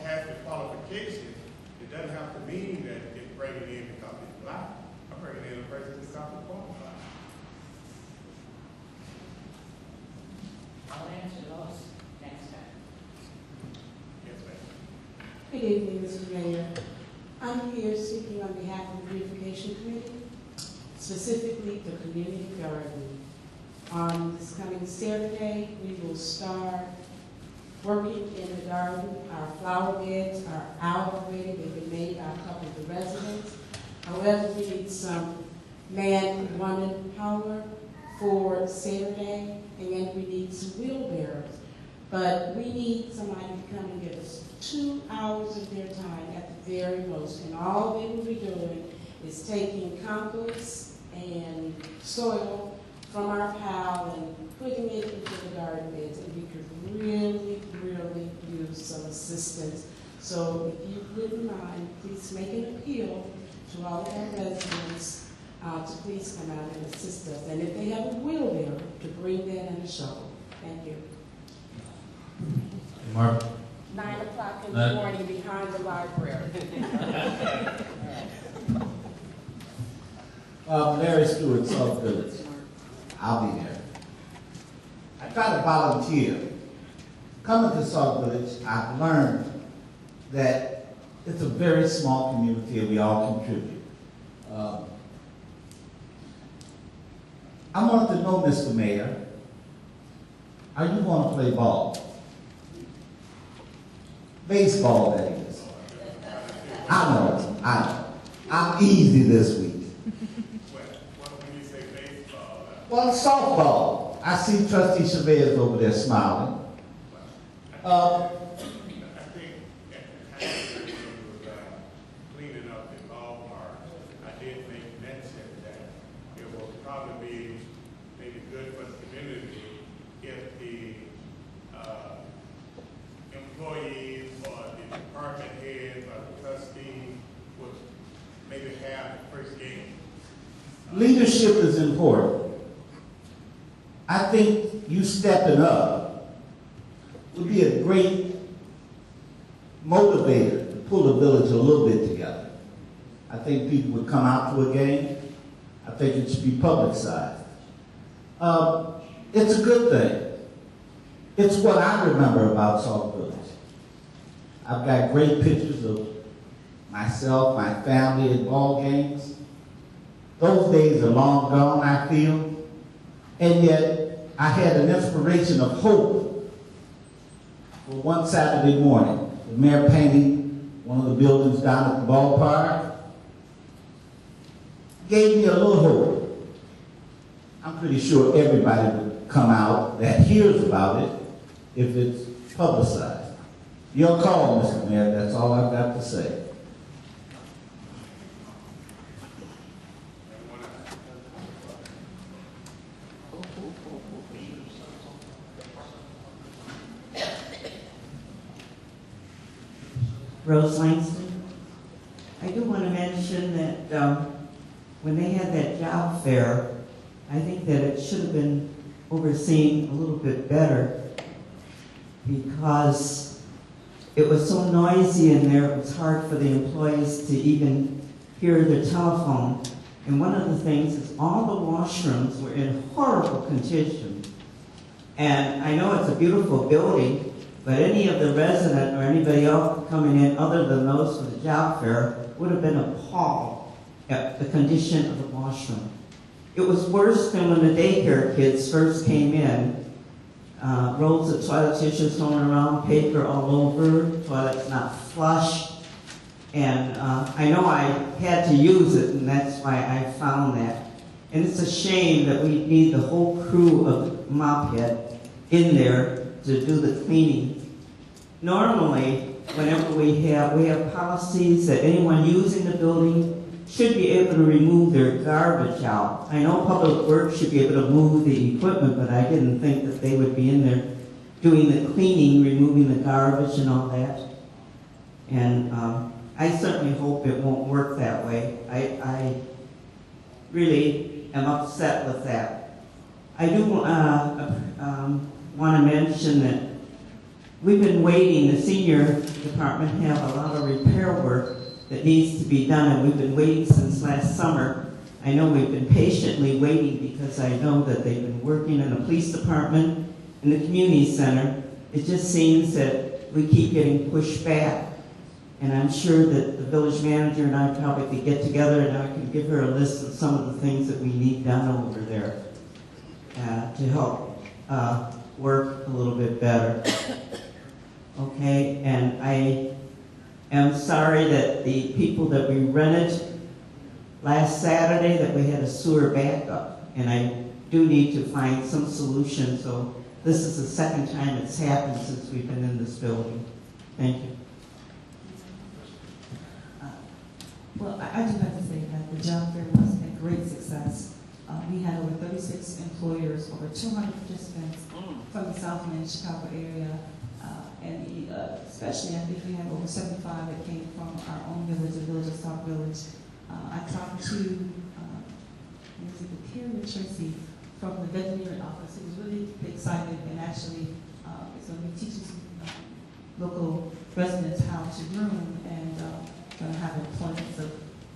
has the qualification, it doesn't have to mean that it's bringing in because it's black. I'm bringing in a person that's not qualified. I'll answer those next time. Yes, ma'am. Good evening, Mr. Mayor. I'm here speaking on behalf of the Beautification Committee, specifically the community garden. On this coming Saturday, we will start working in the garden. Our flower beds are out already. They've been made by a couple of the residents. However, we need some man-woman power for Saturday, and we need some wheelbarrows. But we need somebody to come and give us 2 hours of their time at the very most. And all they will be doing is taking compost and soil from our pile and putting it into the garden beds. And we could really, really use some assistance. So if you wouldn't mind, please make an appeal to all of our residents to please come out and assist us. And if they have a wheelbarrow, to bring that and a shovel. Thank you. Mark? 9 o'clock in the morning behind the library. Larry Stewart, Sauk Village. I'll be there. I try to volunteer. Coming to Sauk Village, I've learned that it's a very small community and we all contribute. I wanted to know, Mr. Mayor, are you going to play ball? Baseball, that is. I know. I'm easy this week. When you say baseball, Well, softball. I see Trustee Chavez over there smiling. I think at the time when we was cleaning up the ballpark, I did make mention that it will probably be maybe good for the community if the employees or the department heads or the trustees would maybe have the first game. Leadership is important. I think you stepping up would be a great motivator to pull the village a little bit together. I think people would come out to a game. I think it should be publicized. It's a good thing. It's what I remember about Sauk Village. I've got great pictures of myself, my family at ball games. Those days are long gone, I feel. And yet, I had an inspiration of hope for one Saturday morning. The mayor painted one of the buildings down at the ballpark. Gave me a little hope. I'm pretty sure everybody would come out that hears about it if it's publicized. Your call, Mr. Mayor, that's all I've got to say. Rose Langston. I do want to mention that when they had that job fair, I think that it should have been overseen a little bit better because it was so noisy in there, it was hard for the employees to even hear the telephone. And one of the things is all the washrooms were in horrible condition. And I know it's a beautiful building, but any of the resident or anybody else coming in other than those for the job fair would have been appalled at the condition of the washroom. It was worse than when the daycare kids first came in. Rolls of toilet tissue thrown around, paper all over, toilets not flush. And I know I had to use it, and that's why I found that. And it's a shame that we need the whole crew of Mophead in there to do the cleaning. Normally, whenever we have policies that anyone using the building should be able to remove their garbage out. I know Public Works should be able to move the equipment, but I didn't think that they would be in there doing the cleaning, removing the garbage and all that. And I certainly hope it won't work that way. I really am upset with that. I do want to mention that we've been waiting, the senior department have a lot of repair work that needs to be done, and we've been waiting since last summer. I know we've been patiently waiting because I know that they've been working in the police department and the community center. It just seems that we keep getting pushed back. And I'm sure that the village manager and I probably could get together and I can give her a list of some of the things that we need done over there to help work a little bit better. Okay, and I am sorry that the people that we rented last Saturday, that we had a sewer backup. And I do need to find some solution, so this is the second time it's happened since we've been in this building. Thank you. Well, I do have to say that the job fair was a great success. We had over 36 employers, over 200 participants from the South End Chicago area, and especially I think we had over 75 that came from our own village, the village of Sauk Village. I talked to Terry Tracy from the veterinary office. He was really excited and actually is going to be teaching some local residents how to groom and going to have employment. So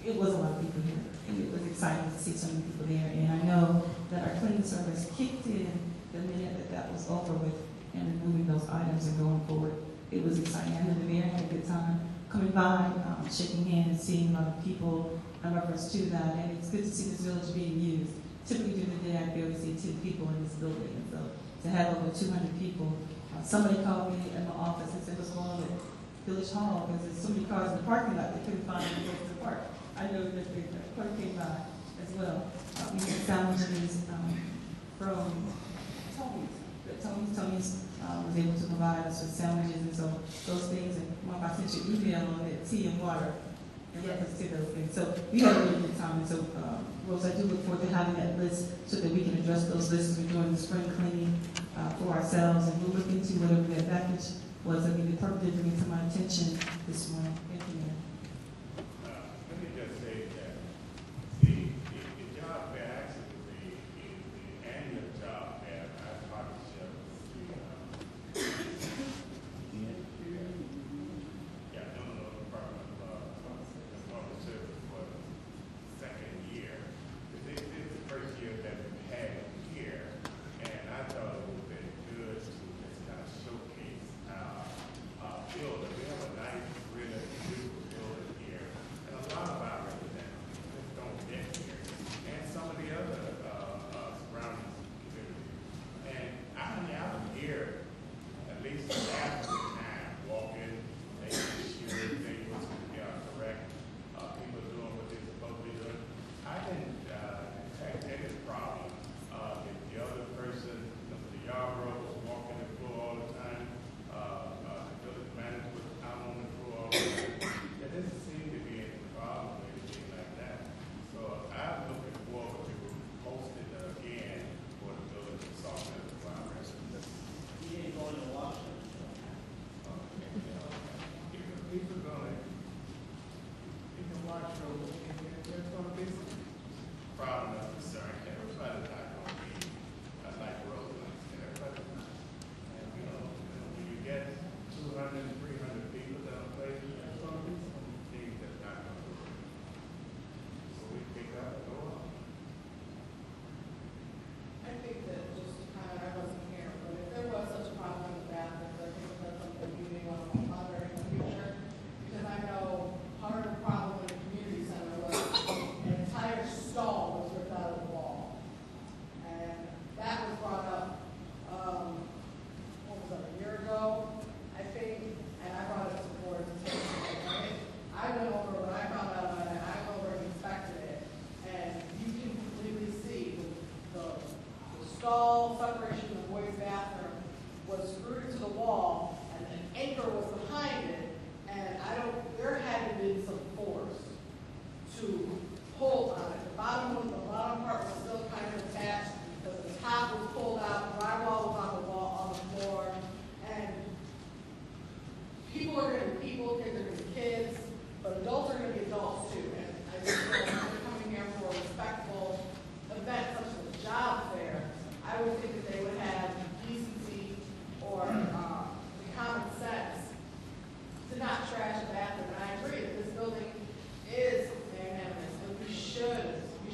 it was a lot of people here, and it was exciting to see so many people there. And I know that our cleaning service kicked in the minute that was over with and removing those items and going forward. It was exciting. I know the mayor had a good time coming by, shaking hands, and seeing a lot of people in reference to that. And it's good to see this village being used. Typically during the day, I barely see 2 people in this building. And so to have over 200 people, somebody called me in my office and said, what's going on with Village Hall? Because there's so many cars in the parking lot, they couldn't find any place to park. I know that the clerk came by as well. We had sandwiches from Tony's was able to provide us with sandwiches, and so those things, and Mom, I sent you an email on it, tea and water, in reference to those things. So we had a really good time, and so Rose, I do look forward to having that list so that we can address those lists as we're doing the spring cleaning for ourselves, and we'll look into whatever that package was. I mean, the purpose did bring it to my attention this morning. Thank you, Mayor. Let me just say that the job fair, actually, the annual job fair, our partnership with the Department of Public Service for the second year. This is the first year that we've had it here, and I thought it would have been good to just kind of showcase our building. We have a nice, really beautiful building.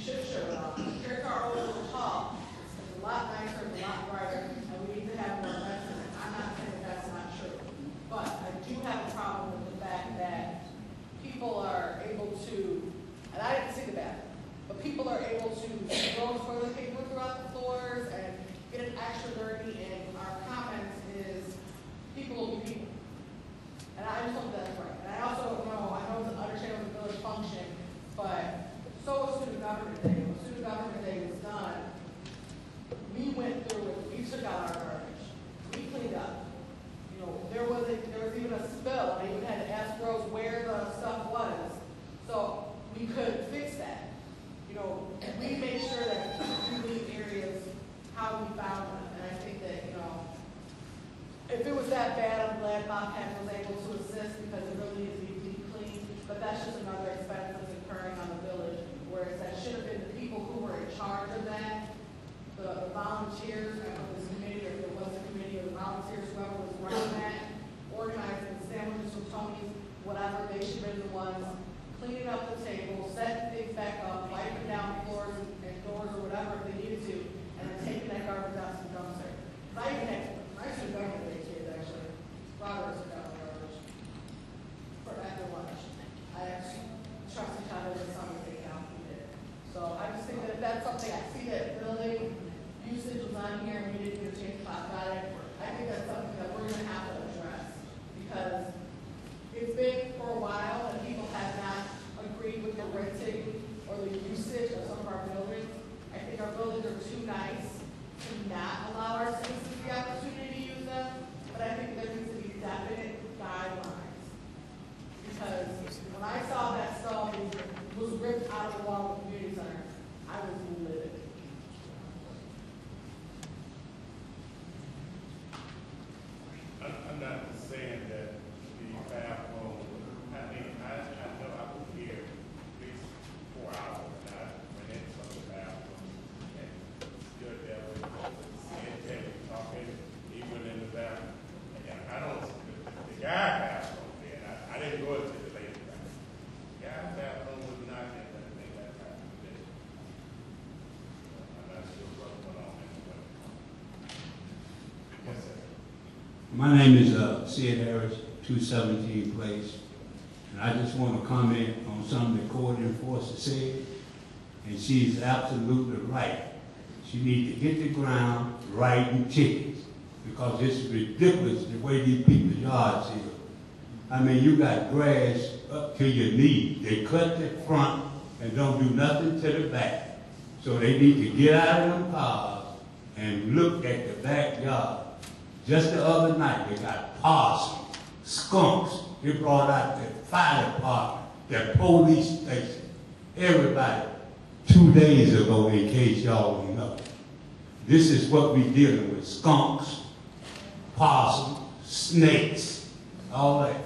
should show it off. The church our old hall is a lot nicer, a lot brighter, and we need to have more fences. I'm not saying that that's not true, but I do have a problem with the fact that people are able to, and I didn't see the bathroom, but people are able to throw toilet paper throughout the floors and get it extra dirty, and our comments is people will be people. And I just don't think that's right. And I also don't know, I know it's an understanding of the village function, but so was Student Government Day. When Student Government Day was done, we went through it, we took out our garbage, we cleaned up. You know, there was even a spill, and I even had to ask girls where the stuff was, so we could fix that. You know, and we made sure that we leave areas how we found them, and I think that, you know, if it was that bad, I'm glad Bobcat was able to assist because it really needs to be deep cleaned, but that's just another expense that's incurring on the village, whereas that should have been the people who were in charge of that, the volunteers of this committee, or if it was a committee, or the volunteers, whoever was running that, organizing the sandwiches from Tony's, whatever, they should have been the ones cleaning up the table, setting things back up, wiping down floors and doors or whatever if they needed to, and then taking that garbage out to the dumpster. I even had, I should have done it, kids actually. Roberts got garbage for after lunch. I actually trusted Tyler with something they out he did. So I just think that if that's something, I see that building usage was on here and we didn't get a chance to talk about it. I think that's something that we're gonna have to address because it's been for a while and people have not agreed with the renting or the usage of some of our buildings. I think our buildings are too nice to not allow our citizens the opportunity to use them, but I think there needs to be definite guidelines. Because when I saw that stall was ripped out of the wall of the community center, I was livid. I'm not saying that the bathroom, I mean, I know I was here at least 4 hours, and I went into the bathroom and stood there with Ted talking, he went in the bathroom. And I don't, the guy bathroom there, I didn't go into the ladies' bathroom. The guy bathroom was not in that bathroom there. I'm not sure what went on anyway. Yes, sir. My name is Sid Harris, 217 Place, and I just want to comment on something the court enforcer said, and she's absolutely right. She needs to hit the ground writing tickets because it's ridiculous the way these people's yards is. I mean, you got grass up to your knee. They cut the front and don't do nothing to the back. So they need to get out of them cars and look at the backyard. Just the other night, they got possums, skunks. They brought out the fire department, the police station, everybody 2 days ago, in case y'all don't know. This is what we dealing with: skunks, possums, snakes, all that.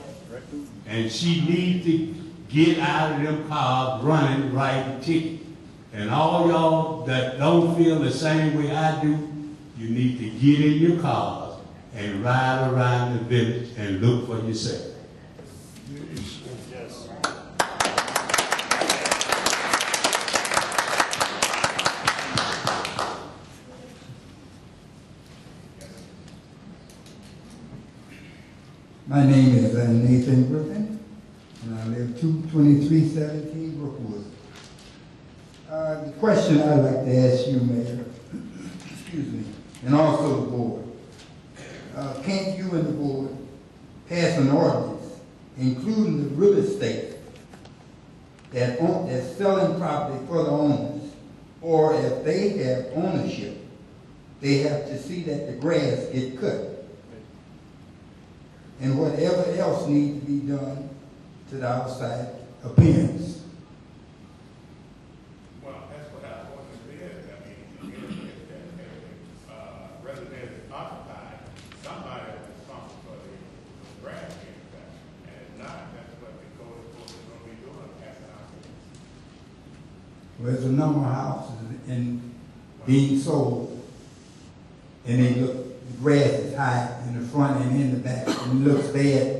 And she needs to get out of them cars running, writing tickets. And all y'all that don't feel the same way I do, you need to get in your cars and ride around the village and look for yourself. Yes. My name is Nathan Griffin, and I live 22317 Brookwood. The question I'd like to ask you, Mayor, excuse me, and also the board, can't you and the board pass an ordinance, including the real estate that's selling property for the owners, or if they have ownership, they have to see that the grass get cut, and whatever else needs to be done to the outside appearance? Well, that's what I want to be. I mean, if resident is occupied, somebody is responsible for the grass getting cut. And if not, that's what the code enforcement is going to be doing, passing out. Well, there's a number of houses being sold, and they look, the grass is high in the front and in the back, and it looks bad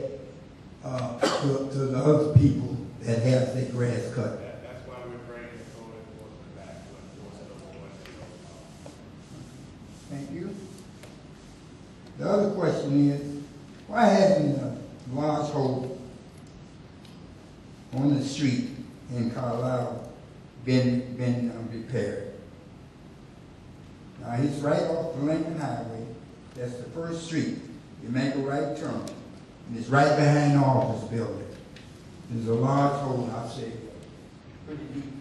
to the other people that have their grass cut. That's why we're bringing the code enforcement back. Thank you. The other question is, why hasn't a large hole on the street in Carlisle been repaired? Now, it's right off the Lincoln Highway. That's the first street. You make a right turn, and it's right behind the office building. There's a large hole, I'll say, pretty deep,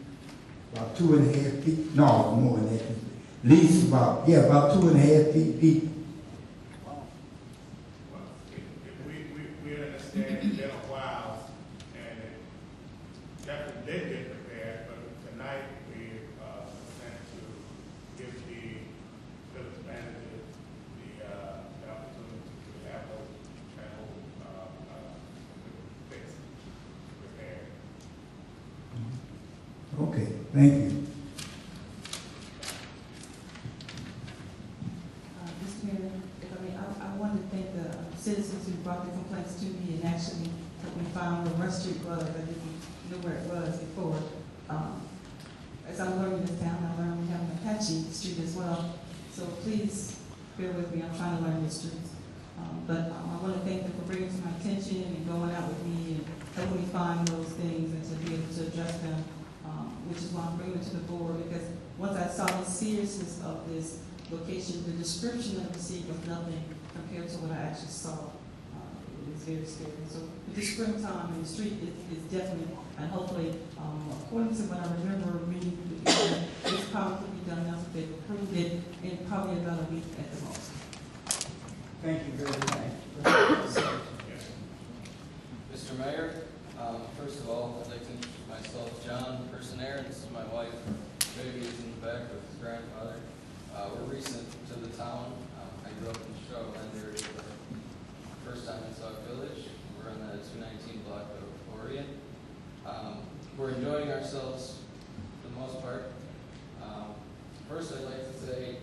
about 2.5 feet, no, more than that. At least about 2.5 feet deep. We understand it's been a while, and it definitely did get prepared, but tonight we sent to give the village manager the opportunity to have those fixed, repaired. Okay, thank you. Mr. Mayor, if I may, I want to thank the citizens who brought their complaints to me and actually helped me find where West Street was. I didn't know where it was before. As I'm learning this town, I learned we have an Apache street as well. So please bear with me. I'm trying to learn these streets. But I want to thank them for bringing it to my attention and going out with me and helping me find those things and to be able to address them, which is why I'm bringing it to the board, because once I saw the seriousness of this location, the description of the scene was nothing compared to what I actually saw. It was very scary. So with the springtime and the street is definitely, and hopefully, according to what I remember reading, it's probably be done now, so they've approved it in probably about a week at the most. Thank you very much. Mr. Mayor, first of all, I'd like to introduce myself, John Personaire. This is my wife. Baby is in the back with his grandfather. We're recent to the town. I grew up in the Chicagoland area for the first time in Sauk Village. We're on the 219 block of Orion. We're enjoying ourselves for the most part. First, I'd like to say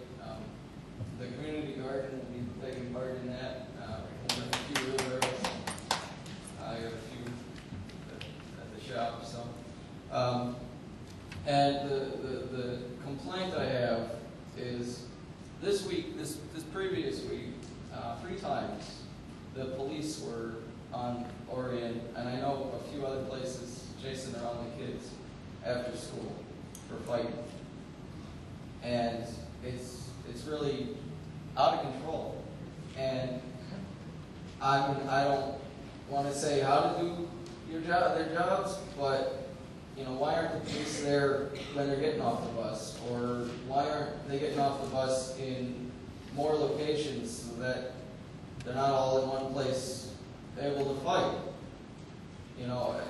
the community garden will be taking part in that. We'll have a few wheelbarrows. I have a few at the shop. So, and the complaint I have is this week, this previous week, 3 times the police were on Orion, and I know a few other places chasing around the kids after school for fighting. And it's really out of control. And I mean, I don't want to say how to do their jobs, but you know, why aren't the police there when they're getting off the bus? Or why aren't they getting off the bus in more locations so that they're not all in one place able to fight? You know,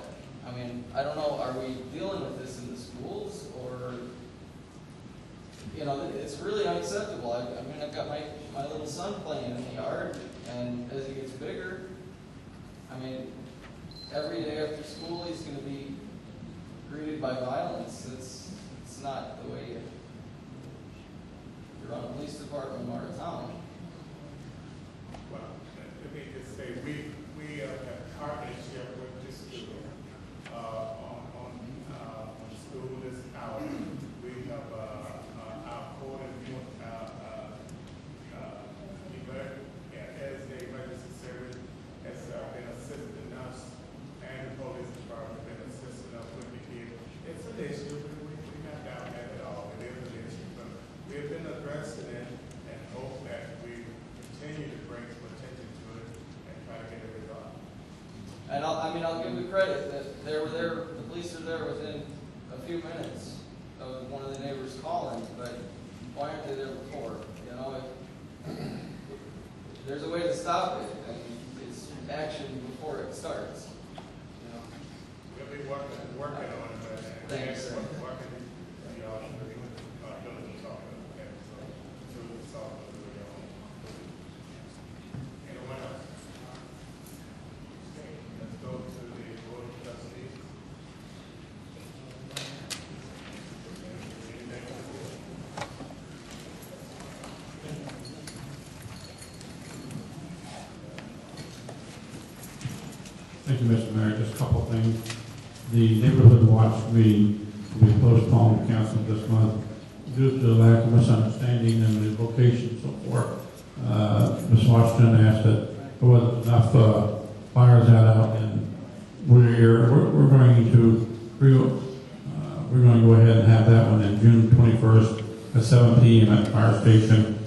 I mean, I don't know, are we dealing with this in the schools? Or, you know, it's really unacceptable. I mean, I've got my little son playing in the yard, and as he gets bigger, I mean, every day after school he's going to be greeted by violence. It's not the way you run a police department or a town. Well, let me just say, we have partnership with the school on school this hour. We have our code as the emergency service has been assisting us, and the police department have been assisting us with the kids. It's an issue. We not down at it all. It is an issue, but we have been addressing it and hope that we continue to bring some attention to it and try to get it resolved. And I'll give the credit that they were there. The police are there within a few minutes of one of the neighbors calling. But why aren't they there before? You know, there's a way to stop it, and it's action before it starts. You know. We'll be working on it, but thank you, sir. Anyone else? Let's go to the board of trustees. Thank you, Mr. Mayor. Just a couple of things. The neighborhood watch meeting will be postponed and canceled this month. due to the lack of misunderstanding and the location and so forth, Ms. Washington asked that there wasn't enough flyers out, and we're going to go ahead and have that one on June 21st at 7 p.m. at the fire station.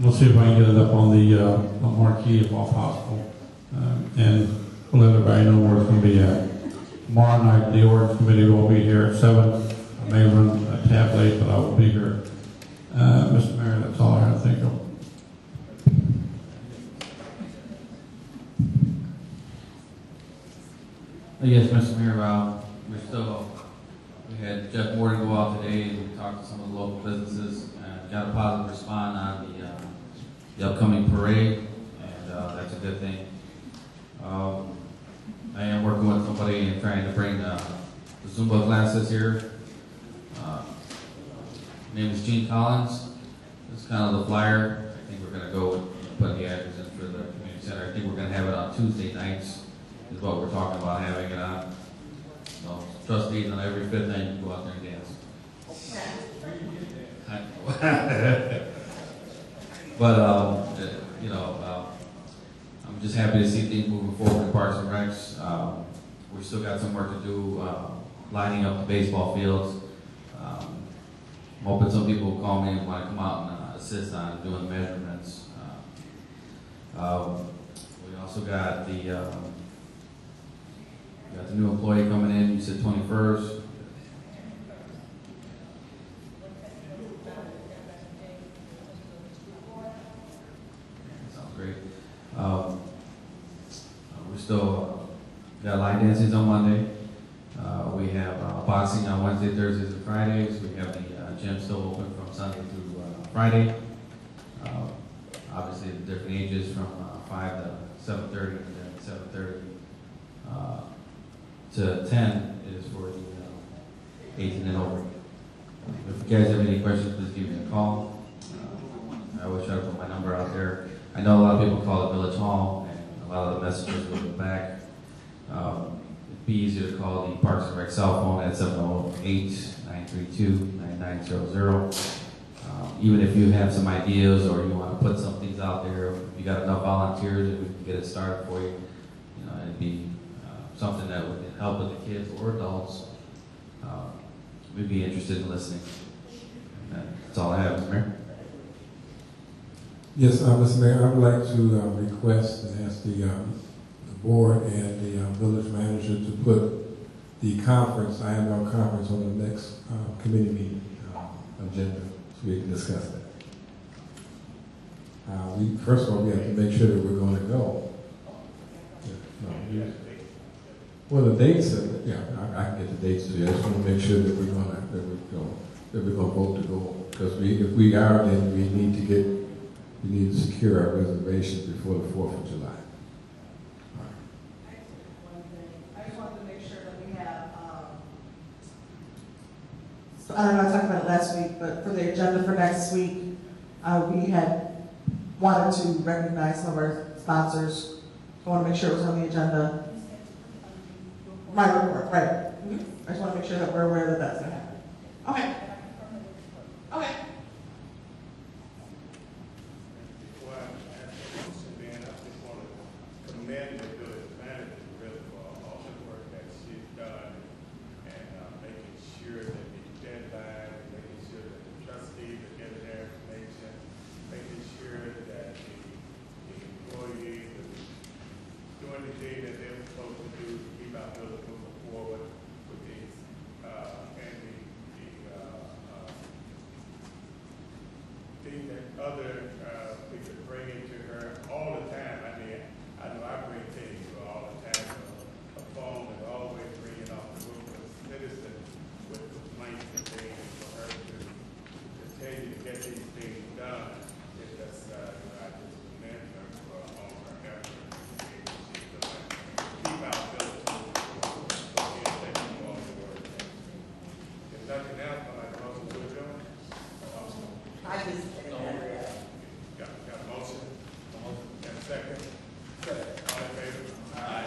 We'll see if I can get it up on the marquee if all possible, and we'll let everybody know where it's going to be at. Tomorrow night, the ordinance committee will be here at 7. I may run a tad late, but I will be here. Mr. Mayor, that's all I have to think of. Yes, Mr. Mayor, we had Jeff Morton go out today and talk to some of the local businesses and got a positive response on the upcoming parade, and that's a good thing. I am working with somebody and trying to bring the Zumba classes here. Name is Gene Collins. This is kind of the flyer. I think we're going to go put the address in for the community center. I think we're going to have it on Tuesday nights, is what we're talking about having it on. So trustees on every 5th night can go out there and dance. But you know, I'm just happy to see things moving forward in Parks and Recs. We still got some work to do lining up the baseball fields. I'm hoping some people will call me and want to come out and assist on doing the measurements. We also got the new employee coming in. You said 21st. Sounds great. We still got line dancing on Monday. We have boxing on Wednesday, Thursdays, and Fridays. We have the gym still open from Sunday through Friday. Obviously, the different ages from 5 to 7:30, and then 7:30 to 10 is for the 18 and over. If you guys have any questions, please give me a call. I always try to put my number out there. I know a lot of people call it Village Hall, and a lot of the messages will go back. It'd be easier to call the Parks and Rec cell phone at 708-932-9900. Even if you have some ideas or you want to put some things out there, if you got enough volunteers and we can get it started for you, it'd be something that would help with the kids or adults. We'd be interested in listening. That's all I have, Mr. Mayor. Yes, Mr. Mayor, I would like to request and ask the board and the village manager to put the conference, IML conference, on the next committee meeting agenda so we can discuss that. First of all, we have to make sure that we're going to go. Well, the dates, I can get the dates to you. I just want to make sure that we're going to vote to go. Because if we are, then we need to secure our reservations before the 4th of July. I just wanted to make sure that we have, so I don't know, I talked about it last week, but for the agenda for next week, we had wanted to recognize some of our sponsors. I want to make sure it was on the agenda. My report, right. I just want to make sure that we're aware that that's going to happen. Okay. Okay. Commend the village manager really for all the work that she's done and making sure that the deadline, making sure that the trustees are getting their information, making sure that the employees are doing the thing that they're supposed to do to keep our village moving forward with these and the thing that other people bring into her all the time. I mean, I know I bring things to her all the time. A phone is always ringing off the hook with a citizen with complaints and things for her to continue to get these things done. It's just, I just commend her for all her efforts. She's the one to keep our village moving forward. So again, thank you for all the work. If nothing else, I'd like to also to adjourn. I just, Got a motion? Got a second? All in favor? Aye.